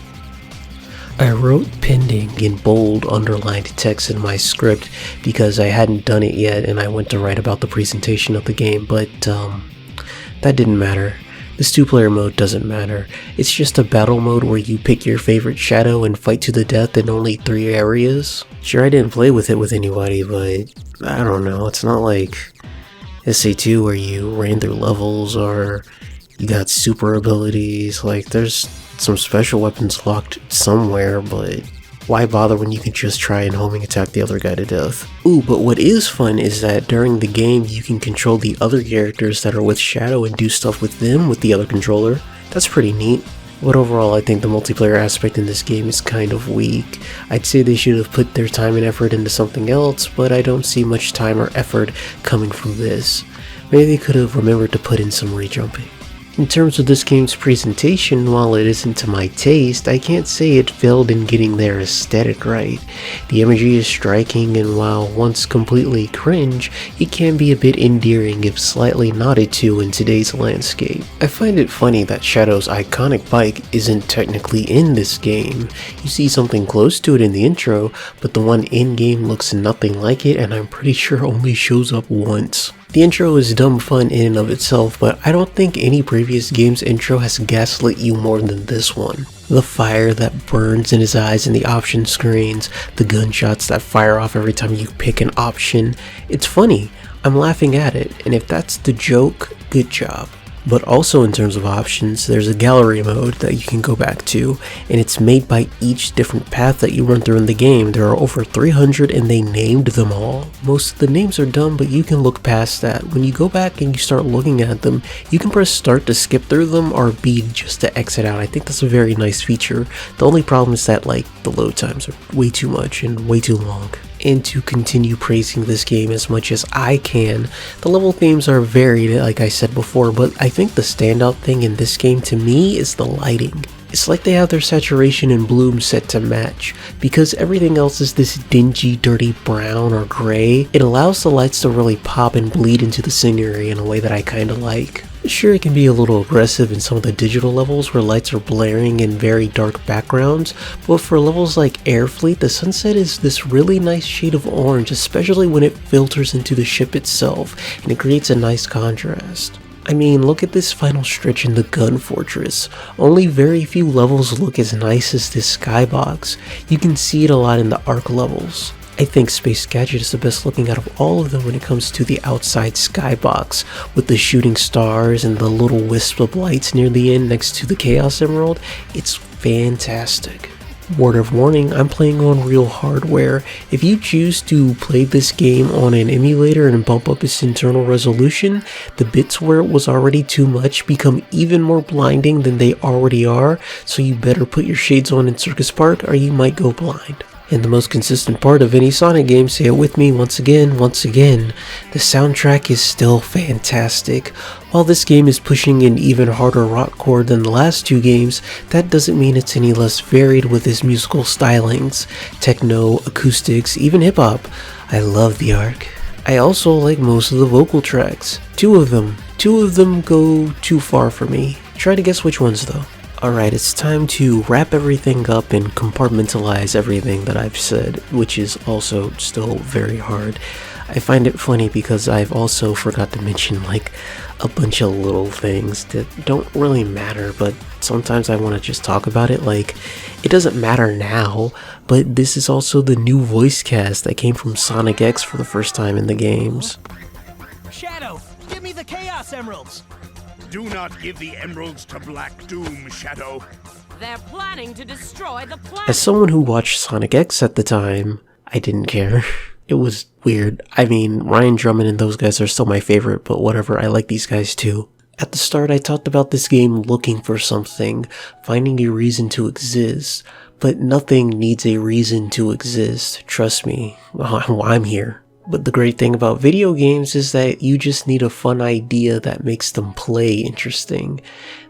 I wrote pending in bold underlined text in my script because I hadn't done it yet and I went to write about the presentation of the game, but that didn't matter. This 2-player mode doesn't matter. It's just a battle mode where you pick your favorite shadow and fight to the death in only 3 areas. Sure, I didn't play with it with anybody, but I don't know, it's not like SA2 where you ran through levels or you got super abilities. Like, there's some special weapons locked somewhere, but why bother when you can just try and homing attack the other guy to death? Ooh, but what is fun is that during the game you can control the other characters that are with Shadow and do stuff with them with the other controller. That's pretty neat. But overall, I think the multiplayer aspect in this game is kind of weak. I'd say they should have put their time and effort into something else, but I don't see much time or effort coming from this. Maybe they could have remembered to put in some re-jumping. In terms of this game's presentation, while it isn't to my taste, I can't say it failed in getting their aesthetic right. The imagery is striking, and while once completely cringe, it can be a bit endearing if slightly nodded to in today's landscape. I find it funny that Shadow's iconic bike isn't technically in this game. You see something close to it in the intro, but the one in-game looks nothing like it, and I'm pretty sure only shows up once. The intro is dumb fun in and of itself, but I don't think any previous game's intro has gaslit you more than this one. The fire that burns in his eyes in the option screens, the gunshots that fire off every time you pick an option. It's funny, I'm laughing at it, and if that's the joke, good job. But also in terms of options, there's a gallery mode that you can go back to, and it's made by each different path that you run through in the game. There are over 300 and they named them all. Most of the names are dumb, but you can look past that. When you go back and you start looking at them, you can press start to skip through them or B just to exit out. I think that's a very nice feature. The only problem is that the load times are way too much and way too long. And to continue praising this game as much as I can, the level themes are varied like I said before, but I think the standout thing in this game to me is the lighting. It's like they have their saturation and bloom set to match. Because everything else is this dingy, dirty brown or gray, it allows the lights to really pop and bleed into the scenery in a way that I kinda like. Sure, it can be a little aggressive in some of the digital levels where lights are blaring in very dark backgrounds, but for levels like Airfleet, the sunset is this really nice shade of orange, especially when it filters into the ship itself, and it creates a nice contrast. I mean, look at this final stretch in the Gun Fortress. Only very few levels look as nice as this skybox. You can see it a lot in the Ark levels. I think Space Gadget is the best looking out of all of them when it comes to the outside skybox, with the shooting stars and the little wisp of lights near the end next to the Chaos Emerald. It's fantastic. Word of warning, I'm playing on real hardware. If you choose to play this game on an emulator and bump up its internal resolution, the bits where it was already too much become even more blinding than they already are, so you better put your shades on in Circus Park or you might go blind. And the most consistent part of any Sonic game, say it with me once again, the soundtrack is still fantastic. While this game is pushing an even harder rock chord than the last two games, that doesn't mean it's any less varied with its musical stylings, techno, acoustics, even hip-hop. I love the Ark. I also like most of the vocal tracks. Two of them go too far for me. Try to guess which ones though. Alright, it's time to wrap everything up and compartmentalize everything that I've said, which is also still very hard. I find it funny because I've also forgot to mention like a bunch of little things that don't really matter, but sometimes I want to just talk about it. Like, it doesn't matter now, but this is also the new voice cast that came from Sonic X for the first time in the games. Shadow, give me the Chaos Emeralds! Do not give the emeralds to Black Doom, Shadow. They're planning to destroy the planet. As someone who watched Sonic X at the time, I didn't care. It was weird. I mean, Ryan Drummond and those guys are still my favorite, but whatever, I like these guys too. At the start, I talked about this game looking for something, finding a reason to exist, but nothing needs a reason to exist. Trust me, I'm here. But the great thing about video games is that you just need a fun idea that makes them play interesting.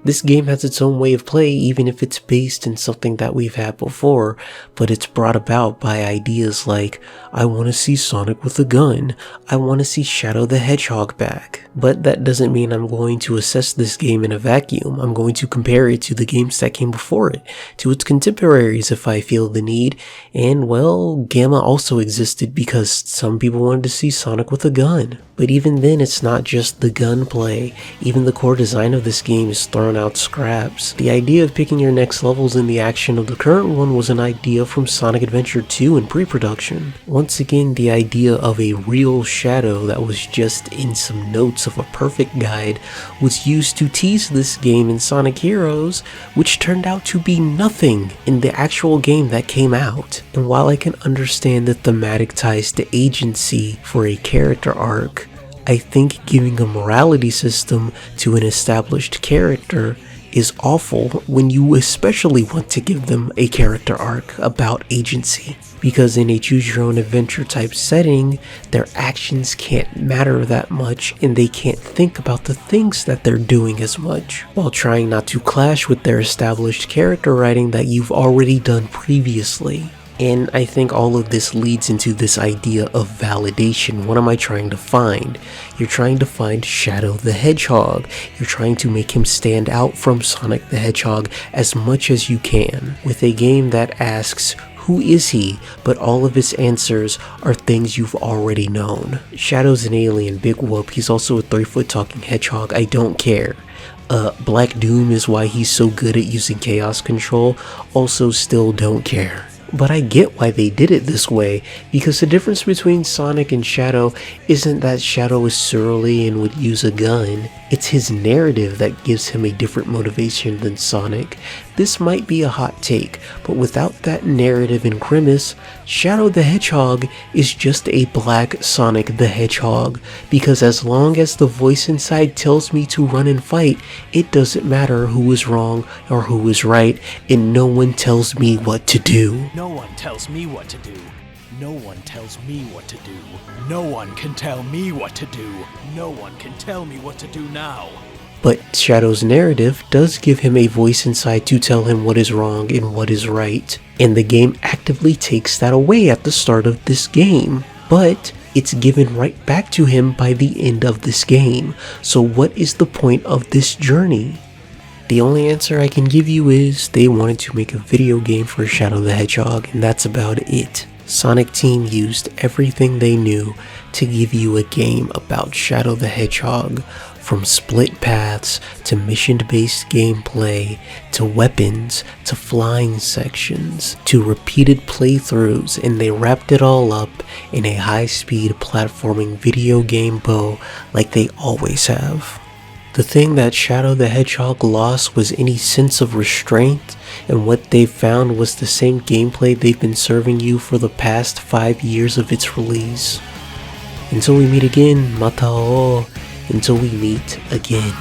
This game has its own way of play even if it's based in something that we've had before, but it's brought about by ideas like, I want to see Sonic with a gun, I want to see Shadow the Hedgehog back. But that doesn't mean I'm going to assess this game in a vacuum. I'm going to compare it to the games that came before it, to its contemporaries if I feel the need, and well, Gamma also existed because some people wanted to see Sonic with a gun. But even then, it's not just the gunplay. Even the core design of this game is thrown out scraps. The idea of picking your next levels in the action of the current one was an idea from Sonic Adventure 2 in pre-production. Once again, the idea of a real Shadow that was just in some notes of a perfect guide was used to tease this game in Sonic Heroes, which turned out to be nothing in the actual game that came out. And while I can understand the thematic ties to agency for a character arc, I think giving a morality system to an established character is awful when you especially want to give them a character arc about agency. Because in a choose your own adventure type setting, their actions can't matter that much and they can't think about the things that they're doing as much, while trying not to clash with their established character writing that you've already done previously. And I think all of this leads into this idea of validation. What am I trying to find? You're trying to find Shadow the Hedgehog. You're trying to make him stand out from Sonic the Hedgehog as much as you can, with a game that asks, who is he? But all of its answers are things you've already known. Shadow's an alien, big whoop. He's also a 3-foot talking hedgehog. I don't care. Black Doom is why he's so good at using chaos control. Also still don't care. But I get why they did it this way, because the difference between Sonic and Shadow isn't that Shadow is surly and would use a gun, it's his narrative that gives him a different motivation than Sonic. This might be a hot take, but without that narrative and premise, Shadow the Hedgehog is just a black Sonic the Hedgehog, because as long as the voice inside tells me to run and fight, it doesn't matter who is wrong or who is right, and no one tells me what to do. No one tells me what to do. No one tells me what to do. No one can tell me what to do. No one can tell me what to do now. But Shadow's narrative does give him a voice inside to tell him what is wrong and what is right, and the game actively takes that away at the start of this game, but it's given right back to him by the end of this game. So what is the point of this journey? The only answer I can give you is they wanted to make a video game for Shadow the Hedgehog, and that's about it. Sonic Team used everything they knew to give you a game about Shadow the Hedgehog, from split paths to mission-based gameplay to weapons to flying sections to repeated playthroughs, and they wrapped it all up in a high-speed platforming video game bow like they always have. The thing that Shadow the Hedgehog lost was any sense of restraint, and what they found was the same gameplay they've been serving you for the past 5 years of its release. Until we meet again, matao. Until we meet again.